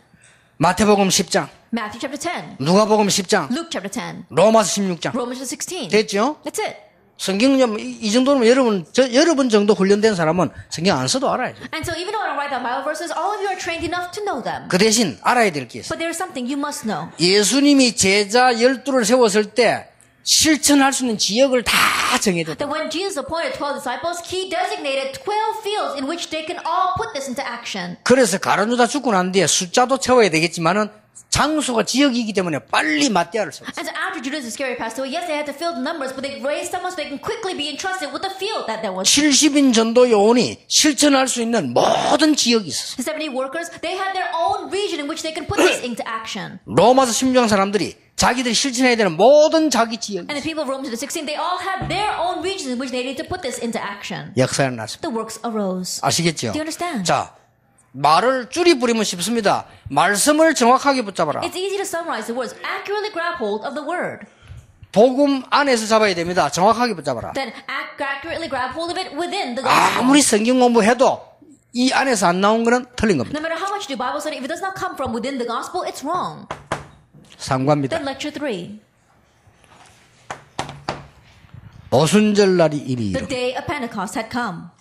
마태복음 10장, Matthew chapter 10, 누가복음 10장, Luke chapter 10, 로마서 16장. Romans chapter 16. 됐죠? That's it. 성경 이 정도면 여러분 정도 훈련된 사람은 성경 안 써도 알아야죠. And so even though I don't write down Bible verses, all of you are trained enough to know them. 그 대신 알아야 될 게 있어요. But there's something you must know. 예수님이 제자 12를 세웠을 때 실천할 수 있는 지역을 다 정해줬다. That when Jesus appointed 12 disciples, he designated 12 fields in which they can all put this into action. 그래서 가룟유다 죽고 난 뒤에 숫자도 채워야 되겠지만은 장소가 지역이기 때문에 빨리 마띠아를 세웠어요. And so after Judas Iscariot passed away, yes, they had to fill the numbers, but they raised someone so they can quickly be entrusted with the field that there was. 70인 전도 요원이 실천할 수 있는 모든 지역이 있었어요. The 70 workers, they had their own region in which they can put this into action. 로마서 16장 사람들이 자기들이 실천해야 되는 모든 자기 지역. And the people of Rome chapter 16, they all had their own regions in which they needed to put this into action. 역사가 났습니다. The works arose. 아시겠죠? Do you understand? 자, 말을 줄이 뿌리면 쉽습니다. 말씀을 정확하게 붙잡아라. It's easy to summarize the words. Accurately grab hold of the word. 복음 안에서 잡아야 됩니다. 정확하게 붙잡아라. Then accurately grab hold of it within the gospel. 아무리 성경 공부해도 이 안에서 안 나온 거는 틀린 겁니다. No matter how much you do Bible study, if it does not come from within the gospel, it's wrong. 상관입니다. Then lecture 3. 오순절 날이 이리 The 이르. day of Pentecost had come.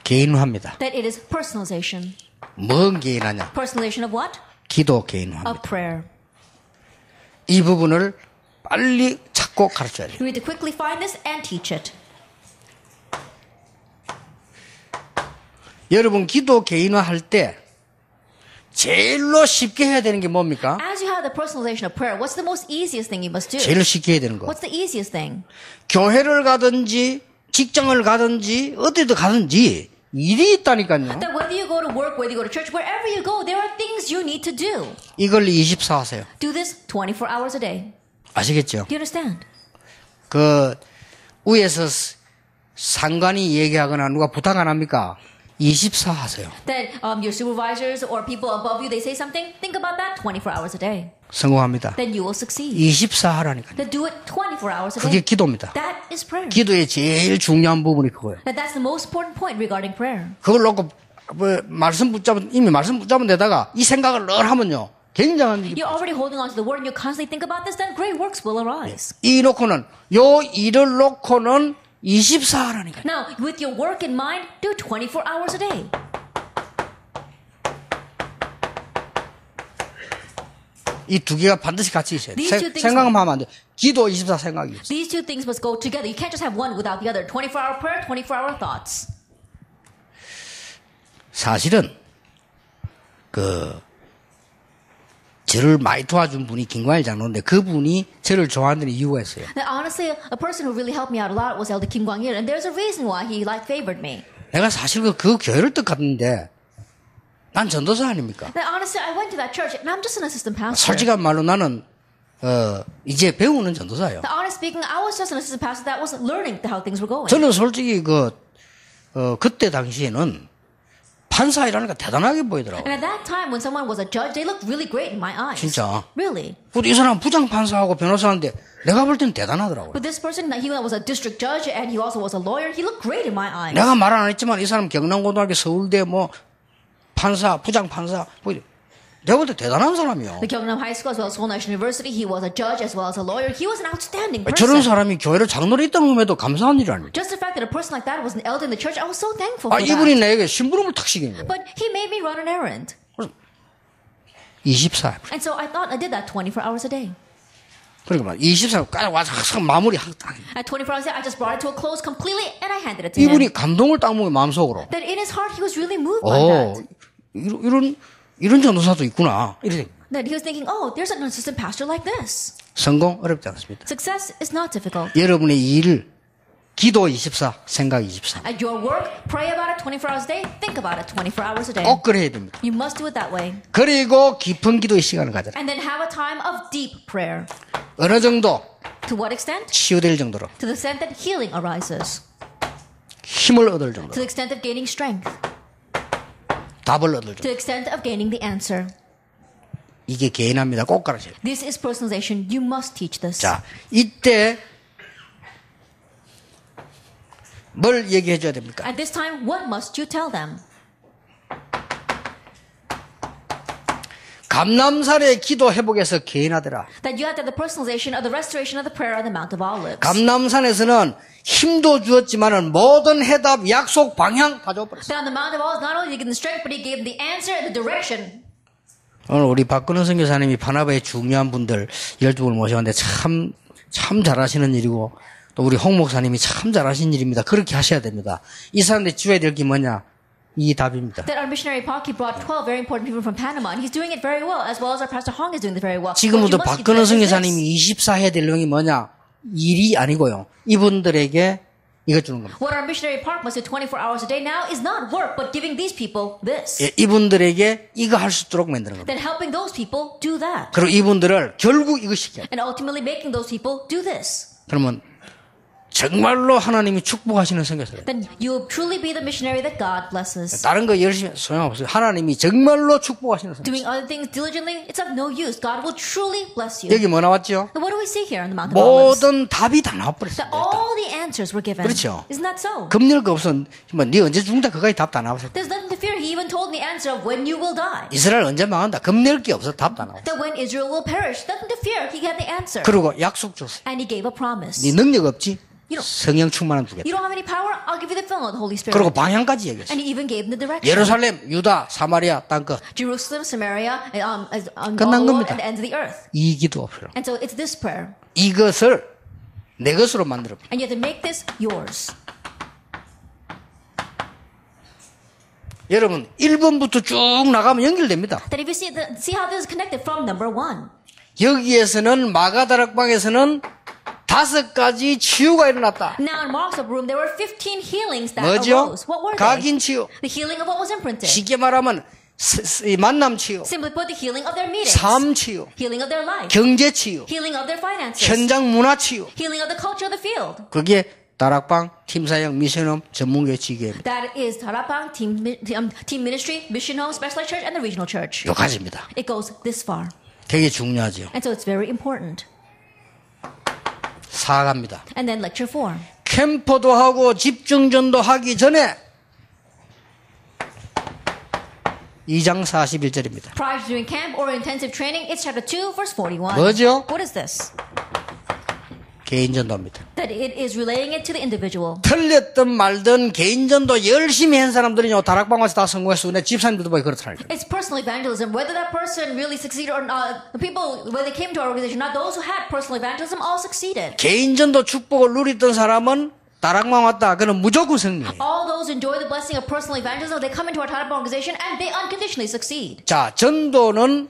개인화입니다. That it is personalization. 뭔 개인화냐? Personalization of what? 기도 개인화입니다. Of prayer. 이 부분을 빨리 찾고 가르쳐야 돼요. You need to quickly find this and teach it. 여러분 기도 개인화할 때 제일로 쉽게 해야 되는 게 뭡니까? As you have the personalization of prayer, what's the most easiest thing you must do? 제일 쉽게 해야 되는 거. What's the easiest thing? 교회를 가든지 직장을 가든지 어디든 가든지 일이 있다니까요. That whether you go to work, whether you go to church, wherever you go, there are things you need to do. 이걸 24 하세요. Do this 24 hours a day. 아시겠죠? Do you understand? 그 위에서 상관이 얘기하거나 누가 부탁 안 합니까? 24 하세요. That your supervisors or people above you, they say something, think about that 24 hours a day. 성공합니다. Then you will succeed. 24 하라니까요. Then do it 24 hours a 그게 day. 기도입니다. That is prayer. 기도의 제일 중요한 부분이 그거예요. That's the most important point regarding prayer. 그걸 놓고 이미 말씀 붙잡은 데다가 이 생각을 늘 하면요. 굉장한 일이. You're already holding on to the word and you constantly think about this, then great works will arise. 이 놓고는 요 일을 놓고는 24 하라니까요. Now, with your work in mind, do 24 hours a day. 이 두 개가 반드시 같이 있어야 돼요. These two things- 생각만 하면 안 돼요. 기도 24 생각이 있어요. These two things must go together. You can't just have one without the other. 24-hour prayer, 24-hour thoughts. 사실은 저를 많이 도와준 분이 김광일 장로인데 그분이 저를 좋아하는 이유가 있어요. Now, honestly, a person who really helped me out a lot was Elder Kim Kwang-il, and there's a reason why he favored me. 내가 사실 그 교회를 뜻갔는데 난 전도사 아닙니까? Now, honestly, I went to that church, and I'm just an assistant pastor. 솔직한 말로 나는 이제 배우는 전도사예요. Now, honestly speaking, I was just an assistant pastor that was learning how things were going. 저는 솔직히 그때 당시에는 판사이라는 게 대단하게 보이더라고요. And at that time, when someone was a judge, they looked really great in my eyes. 진짜. Really. 이 사람 부장 판사하고 변호사인데 내가 볼 때는 대단하더라고요. But this person, he was a district judge, and he also was a lawyer. He looked great in my eyes. 내가 말 안 했지만 이 사람 경남고등학교 서울대 판사, 부장 판사. 뭐 내가 볼 때 대단한 사람이요. The Gyeongnam High School as well as Seoul National University, he was a judge as well as a lawyer. He was an outstanding 저런 person. 사람이 교회를 장로로 있다는 것에도 감사한 일 아닙니까? Just the fact that a person like that was an elder in the church, I was so thankful for 이분이 that. 내게 심부름을 탁 시킨 거예요. But he made me run an errand. 24. And so I thought I did that 24 hours a day. 그러니까 24까지 와서 항상 마무리 하고 딱. At 24 hours a day, I just brought it to a close completely and I handed it to him. 이분이 감동을 딱 먹어요, 마음속으로. That in his heart, he was really moved by that. 이런 전도사도 있구나. 이렇게. That he was thinking, oh, there's an assistant pastor like this. 성공 어렵지 않습니다. Success is not difficult. 여러분의 일, 기도 24, 생각 24. At your work, pray about it 24 hours a day. Think about it 24 hours a day. 꼭 그래야 됩니다. You must do it that way. 그리고 깊은 기도의 시간을 가져라. And then have a time of deep prayer. 어느 정도 To what extent? 치유될 정도로, To the extent that healing arises. 힘을 얻을 To 정도로, the extent of gaining strength. 답을 얻을 To 정도로. the extent of gaining the answer. 이게 개인합니다. 꼭 가르쳐요. This is personalization. You must teach this. 자, 이때 뭘 얘기해 줘야 됩니까? At this time, what must you tell them? 감람산의 기도 회복에서 개인하더라. That you have to have the personalization of the restoration of the prayer on the Mount of Olives. 감람산에서는 힘도 주었지만은 모든 해답, 약속, 방향 다 줘버렸어. That on the Mount of Olives, not only did he give them the strength, but he gave them the answer and the direction. 오늘 우리 박근호 선교사님이 파나바의 중요한 분들 12분 모셔왔는데 참 잘하시는 일이고 또 우리 홍 목사님이 참 잘하신 일입니다. 그렇게 하셔야 됩니다. 이 사람들이 지어야 될 게 뭐냐? 이 답입니다. That our missionary Park, he brought 12 very important people from Panama, and he's doing it very well, as well as our Pastor Hong is doing it very well. 지금부터 What you must 박근호 teach them is 선교사님이 this. 24 해야 될 내용이 뭐냐? 일이 아니고요. 이분들에게 이거 주는 겁니다. What our missionary Park must do 24 hours a day now is not work, but giving these people this. 예, 이분들에게 이거 할 수 있도록 만드는 겁니다. Then helping those people do that. 그리고 이분들을 결국 이거 시켜야 돼요. And ultimately making those people do this. 그러면 정말로 하나님이 축복하시는 선교사예요. Then you will truly be the missionary that God blesses. 다른 거 열심히 소용없어요. 하나님이 정말로 축복하시는 선교사. Doing other things diligently, it's of no use. God will truly bless you. 여기 뭐 나왔죠? Now, what do we see here on the Mount of Olives? 모든 답이 다 나와버렸어요. That all the answers were given. 그렇죠. Isn't that so? 겁낼 거 없어. 네 언제 죽는다 그거에 답 다 나왔어요. There's nothing to fear. He even told me the answer of when you will die. 이스라엘 언제 망한다. 겁낼 게 없어. 답 다 나왔어요. That when Israel will perish. Nothing to fear. He had the answer. 그리고 약속 줬어요. And he gave a promise. 네 능력 없지? You know, 성령 충만함 주겠다. you don't have any power? I'll give you the filling of the Holy Spirit. 그리고 방향까지 얘기했어요. And he even gave them the direction. 예루살렘, 유다, 사마리아 땅끝. Jerusalem, Samaria, and 끝난 all 겁니다. and the ends of the earth. 이 기도 없어요. And so it's this prayer. 이것을 내 것으로 만들어. And you have to make this yours. 여러분 1번부터 쭉 나가면 연결됩니다. That if you see how this is connected from number 1. 여기에서는 마가다락방에서는 5가지 치유가 일어났다. Now in Mark's upper room, there were 15 healings that 뭐죠? arose. What were they? 각인 치유. The healing of what was imprinted. 쉽게 말하면 만남 치유, Simply put, the healing of their meetings. 삶 치유, Healing of their life. 경제 치유, Healing of their finances. 현장 문화 치유. Healing of the culture of the field. 그게 다락방, 팀사역, 미션홈, 전문교회 지교입니다. That is Tarapang, team ministry, mission home, specialized church, and the regional church. 여기까지입니다. It goes this far. 되게 중요하죠. And so it's very important. 4갑니다. And then lecture 4. 캠퍼도 하고 집중전도 하기 전에 2장 41절입니다. Prior to doing camp or intensive training, it's chapter 2, verse 41. 뭐죠? What is this? 개인전도입니다. That it is relaying it to the individual. 틀렸든 말든 개인전도 열심히 한 사람들은요 다락방 와서 다 성공했어. 근데 집사님들도 보기 그렇더라고요. It's personal evangelism. Whether that person really succeeded or not, the people, when they came to our organization, not those who had personal evangelism, all succeeded. 개인전도 축복을 누리던 사람은 다락방 왔다. 그는 무조건 승리해요. All those who enjoy the blessing of personal evangelism, they come into our Tarapang organization and they unconditionally succeed. 자, 전도는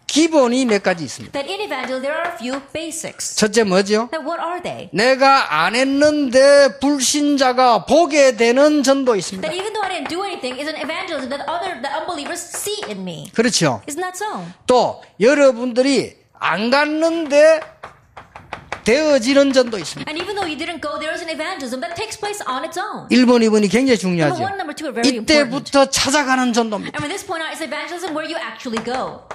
기본이 몇 가지 있습니다. That in evangelism, there are a few basics. 첫째 뭐죠? That what are they? 내가 안 했는데 불신자가 보게 되는 전도 있습니다. That even though I didn't do anything, is an evangelism that the unbelievers see in me. 그렇죠. Isn't that so? 또 여러분들이 안 갔는데 되어지는 전도 있습니다. And even though you didn't go, there is an evangelism that takes place on its own. 1번, 2번이 굉장히 중요하죠. Number 1, number 2 are very important. 이때부터 찾아가는 전도입니다. And from this point on, it's evangelism where you actually go.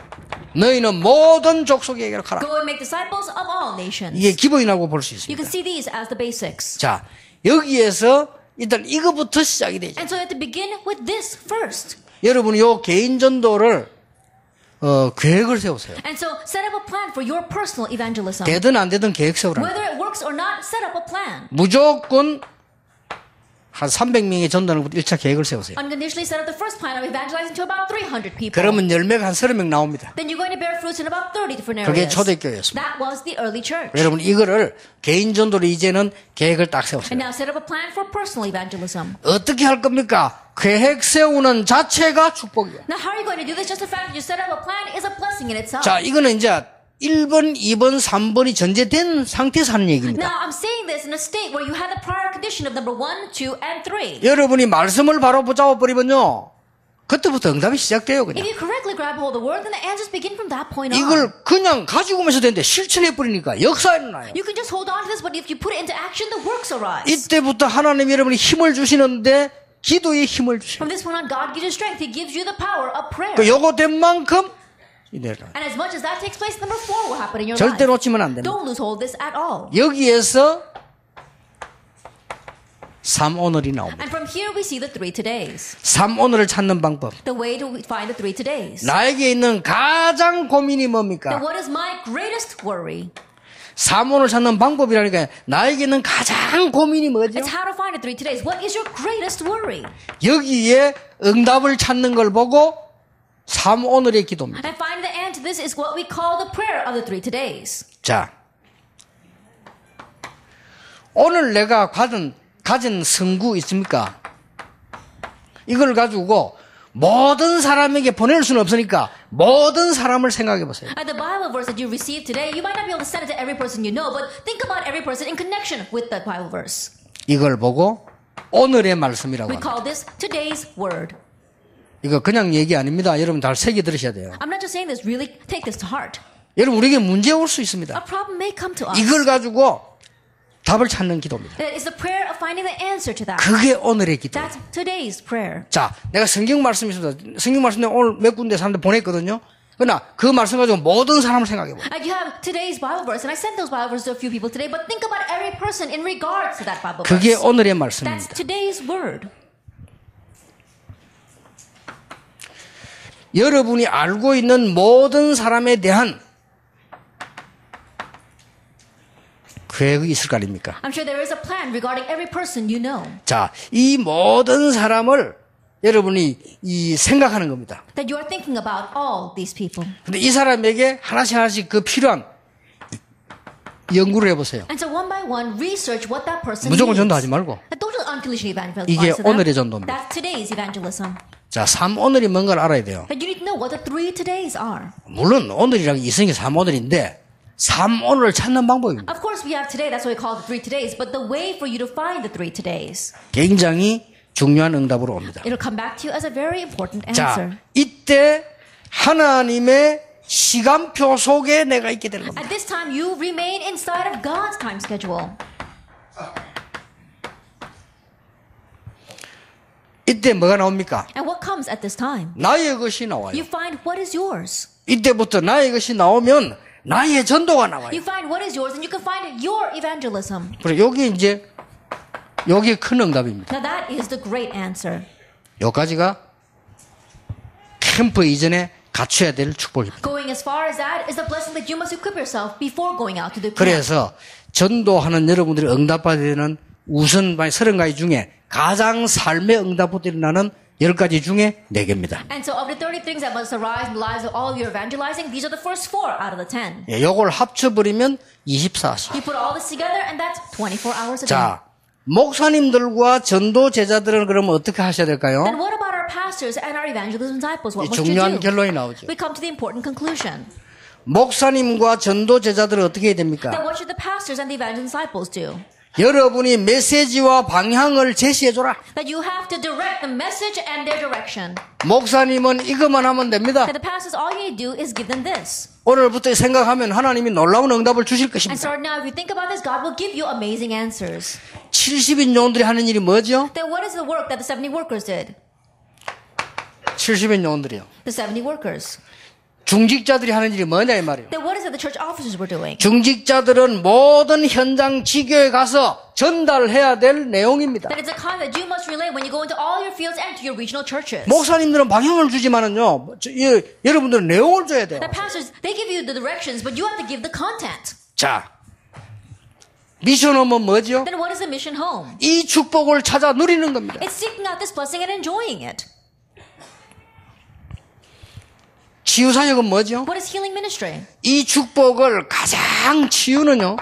너희는 모든 족속에게 가라. Go and make disciples of all nations. 이게 기본이라고 볼 수 You 있습니다. can see these as the basics. 자, 여기에서 일단 이거부터 시작이 되죠. And so you have to begin with this first. 여러분이 요 개인 전도를 계획을 세우세요. And so set up a plan for your personal evangelism. 되든 안 되든 계획 세우라. Whether it works or not, set up a plan. 무조건 한 300명의 전도하는 것부터 1차 계획을 세우세요. Unconditionally set up the first plan of evangelizing to about 300 people. 그러면 열매가 한 30명 나옵니다. Then you're going to bear fruits in about 30 different 그게 areas. 초대교회였습니다. That was the early church. 여러분 이거를 개인 전도로 이제는 계획을 딱 세우세요. And now set up a plan for personal evangelism. 어떻게 할 겁니까? 계획 세우는 자체가 축복이에요. Now, how are you going to do this? Just the fact that you set up a plan is a blessing in itself. 자, 이거는 이제 1번, 2번, 3번이 전제된 상태에서 하는 얘기입니다. Now, I'm saying this in a state where you had the prior condition of number 1, 2, and 3. 여러분이 말씀을 바로 붙잡아 버리면요, 그때부터 응답이 시작돼요. If 그냥 you correctly grab hold of the word, then the answers begin from that point on. 이걸 그냥 가지고 오면서 되는데 실천해 버리니까 역사가 일어나요. You can just hold on to this, but if you put it into action, the works arise. 이때부터 하나님이 여러분이 힘을 주시는데 기도에 힘을 주셔요. From this point on, God gives you strength. He gives you the power of prayer. 그 요거 된 만큼 이래라. And as much as that takes place, number 4 will happen in your 절대 life. 놓치면 안 됩니다. Don't lose hold of this at all. 여기에서 3오늘이 나옵니다. And from here, we see the 3 todays. 3오늘을 찾는 방법. The way to find the 3 todays. 나에게 있는 가장 고민이 뭡니까? Then what is my greatest worry? 3오늘 찾는 방법이라니까 나에게 있는 가장 고민이 뭐죠? It's how to find the 3 todays. What is your greatest worry? 여기에 응답을 찾는 걸 보고 3오늘의 기도입니다. And find the answer to this is what we call the prayer of the 3 todays. 자, 오늘 내가 가진 성구 있습니까? 이걸 가지고 모든 사람에게 보낼 수는 없으니까 모든 사람을 생각해 보세요. And the Bible verse that you received today, you might not be able to send it to every person you know, but think about every person in connection with that Bible verse. 이걸 보고 오늘의 말씀이라고 We 합니다. call this today's word. 이거 그냥 얘기 아닙니다. 여러분 다 새겨 들으셔야 돼요. I'm not just saying this, really take this to heart. 여러분 우리에게 문제 올 수 있습니다. A problem may come to us. 이걸 가지고 답을 찾는 기도입니다. That is the prayer of finding the answer to that. 그게 오늘의 기도예요. That's today's prayer. 자, 내가 성경 말씀이 있습니다. 성경 말씀 오늘 몇 군데 사람들 보냈거든요. 그러나 그 말씀 가지고 모든 사람을 생각해 보세요. And you have today's Bible verse, and I sent those Bible verses to a few people today, but think about every person in regards to that Bible 그게 verse. 오늘의 That's 말씀입니다. today's word. 여러분이 알고 있는 모든 사람에 대한 계획이 있을 거 아닙니까? I'm sure there is a plan regarding every person you know. 자, 이 모든 사람을 여러분이 생각하는 겁니다. That you are thinking about all these people. 근데 이 사람에게 하나씩 그 필요한 연구를 해보세요. And so one by one, research what that person 무조건 needs. 전도하지 말고. And don't just unconditionally evangelize 이게 to them. 오늘의 전도입니다. That's today's evangelism. 자, 3오늘이 뭔가를 알아야 돼요. That you need to know what the 3 todays are. 물론 오늘이라는 게 있으니까 3오늘인데 3오늘을 찾는 방법입니다. Of course, we have today. That's what we call the 3 todays. But the way for you to find the 3 todays, 굉장히 중요한 응답으로 옵니다. it'll come back to you as a very important 자, answer. 이때 하나님의 시간표 속에 내가 있게 되는 겁니다. At this time, you remain inside of God's time schedule. 이때 뭐가 나옵니까? And what comes at this time? 나의 것이 나와요. You find what is yours. 이때부터 나의 것이 나오면 나의 전도가 나와요. You find what is yours, and you can find your evangelism. 그래 여기 이제 여기 큰 응답입니다. Now that is the great answer. 여기까지가 캠프 이전에 갖춰야 될 축복입니다. Going as far as that is the blessing that you must equip yourself before going out to the camp. 그래서 전도하는 여러분들이 응답받아야 되는 우선 30가지 중에 가장 삶의 응답부터 일어나는 10가지 중에 4개입니다. And so of the 30 things that must arise in the lives of all of your evangelizing, these are the first 4 out of the 10. 예, 요걸 합쳐버리면 24시. You put all this together, and that's 24 hours a day. 자, 목사님들과 전도 제자들은 그러면 어떻게 하셔야 될까요? And what about our pastors and our evangelism disciples? What 이 must you 중요한 do? 결론이 나오죠. We come to the important conclusion. 목사님과 전도 제자들은 어떻게 해야 됩니까? Then what should the pastors and the evangelism disciples do? 여러분이 메시지와 방향을 제시해줘라. That you have to direct the message and their direction. 목사님은 이것만 하면 됩니다. That the pastors, all you need to do is give them this. 오늘부터 생각하면 하나님이 놀라운 응답을 주실 And 것입니다. so now if you think about this, God will give you amazing answers. 70인 요원들이 하는 일이 뭐죠? Then what is the work that the 70 workers did? 70인 요원들이요. The 70 workers. 중직자들이 하는 일이 뭐냐 이 말이에요. Then what is it the church officers were doing? 중직자들은 모든 현장 지교에 가서 전달해야 될 내용입니다. That is a content that you must relay when you go into all your fields and to your regional churches. 목사님들은 방향을 주지만은요, 여러분들은 내용을 줘야 돼요. The pastors, they give you the directions, but you have to give the content. 자, 미션 홈은 뭐죠? Then what is the mission home? 이 축복을 찾아 누리는 겁니다. It's seeking out this blessing and enjoying it. 치유사역은 뭐죠? What is healing ministry? 이 축복을 가장 치유는요,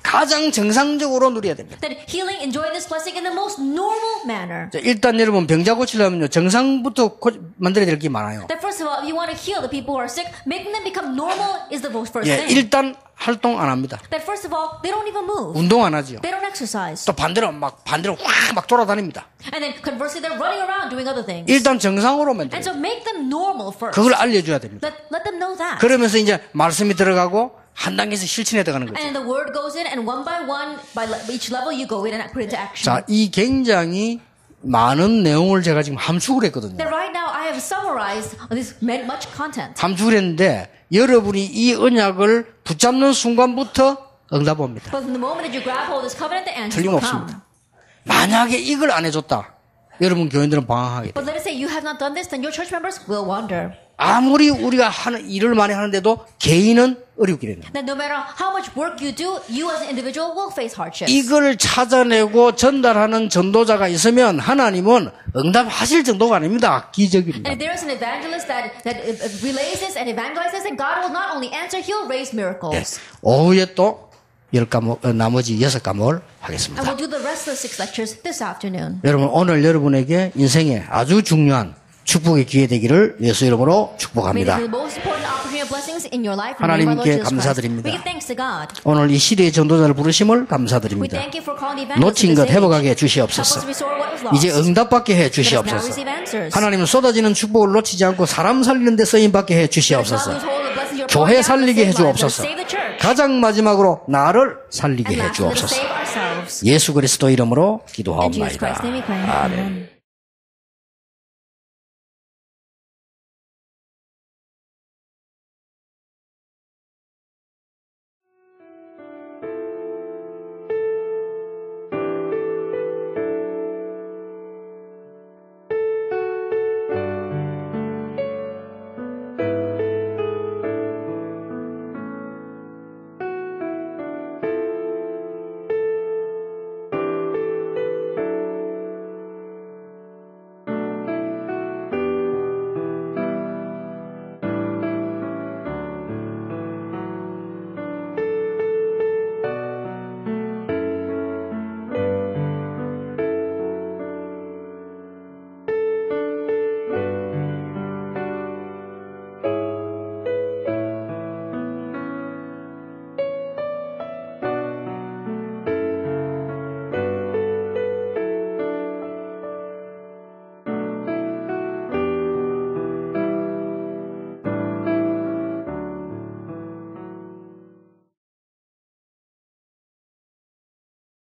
가장 정상적으로 누려야 됩니다. That healing, enjoying this blessing in the most normal manner. 자, 일단 여러분 병자 고치려면요, 정상부터 만들어야 될 게 많아요. That first of all, if you want to heal the people who are sick, making them become normal is the most first 예, thing. 일단 활동 안 합니다. That first of all, they don't even move. 운동 안 하죠. They don't exercise. 또 반대로 확 막 돌아다닙니다. And then conversely, they're running around doing other things. 일단 정상으로 And 만들어요. so make them normal first. 그걸 알려줘야 됩니다. Let them know that. 그러면서 이제 말씀이 들어가고 한 단계에서 실천해 들어가는 거죠. And the word goes in, and one by each level, you go in and put into action. 자, 이 굉장히 많은 내용을 제가 지금 함축을 했거든요. That right now, I have summarized this much content. 함축을 했는데 여러분이 이 언약을 붙잡는 순간부터 응답합니다. But from the moment that you grab hold of this covenant, the answers will come. 틀림없습니다. 만약에 이걸 안 해줬다, 여러분 교인들은 방황하게 But 돼요. let us say you have not done this, then your church members will wander. 아무리 우리가 하는 일을 많이 하는데도 개인은 어렵게 됩니다. That no matter how much work you do, you as an individual will face hardships. 이걸 찾아내고 전달하는 전도자가 있으면 하나님은 응답하실 정도가 아닙니다. 기적입니다. And if there is an evangelist that relays this and evangelizes, then God will not only answer, He'll raise miracles. 오후에 또 나머지 6과목을 And 하겠습니다. we'll do the rest of the 6 lectures this afternoon. 여러분, 오늘 여러분에게 인생에 아주 중요한 축복의 기회 되기를 예수 이름으로 May this 축복합니다. be the most important opportunity of blessings in your life. In the name of our Lord 하나님께 Jesus Christ. 감사드립니다. We give thanks to God. 오늘 이 시대의 전도자를 부르심을 We 감사드립니다. thank you for calling the evangelist 놓친 to 것 this age. 회복하게 Help us 주시옵소서. restore what was lost. 이제 응답받게 해 Let us now 주시옵소서. receive answers. 하나님은 쏟아지는 축복을 놓치지 않고 사람 살리는 데 쓰임받게 해 Let us not 주시옵소서. lose hold of the blessings you're 교회 pouring out. 살리게 해 Save lives. Let us 주옵소서. save the church. 가장 마지막으로 나를 살리게 And 해 lastly, let us 주옵소서. save ourselves. 예수 그리스도 이름으로 In Jesus Christ's 기도하옵나이다. name we pray. 아멘. Amen.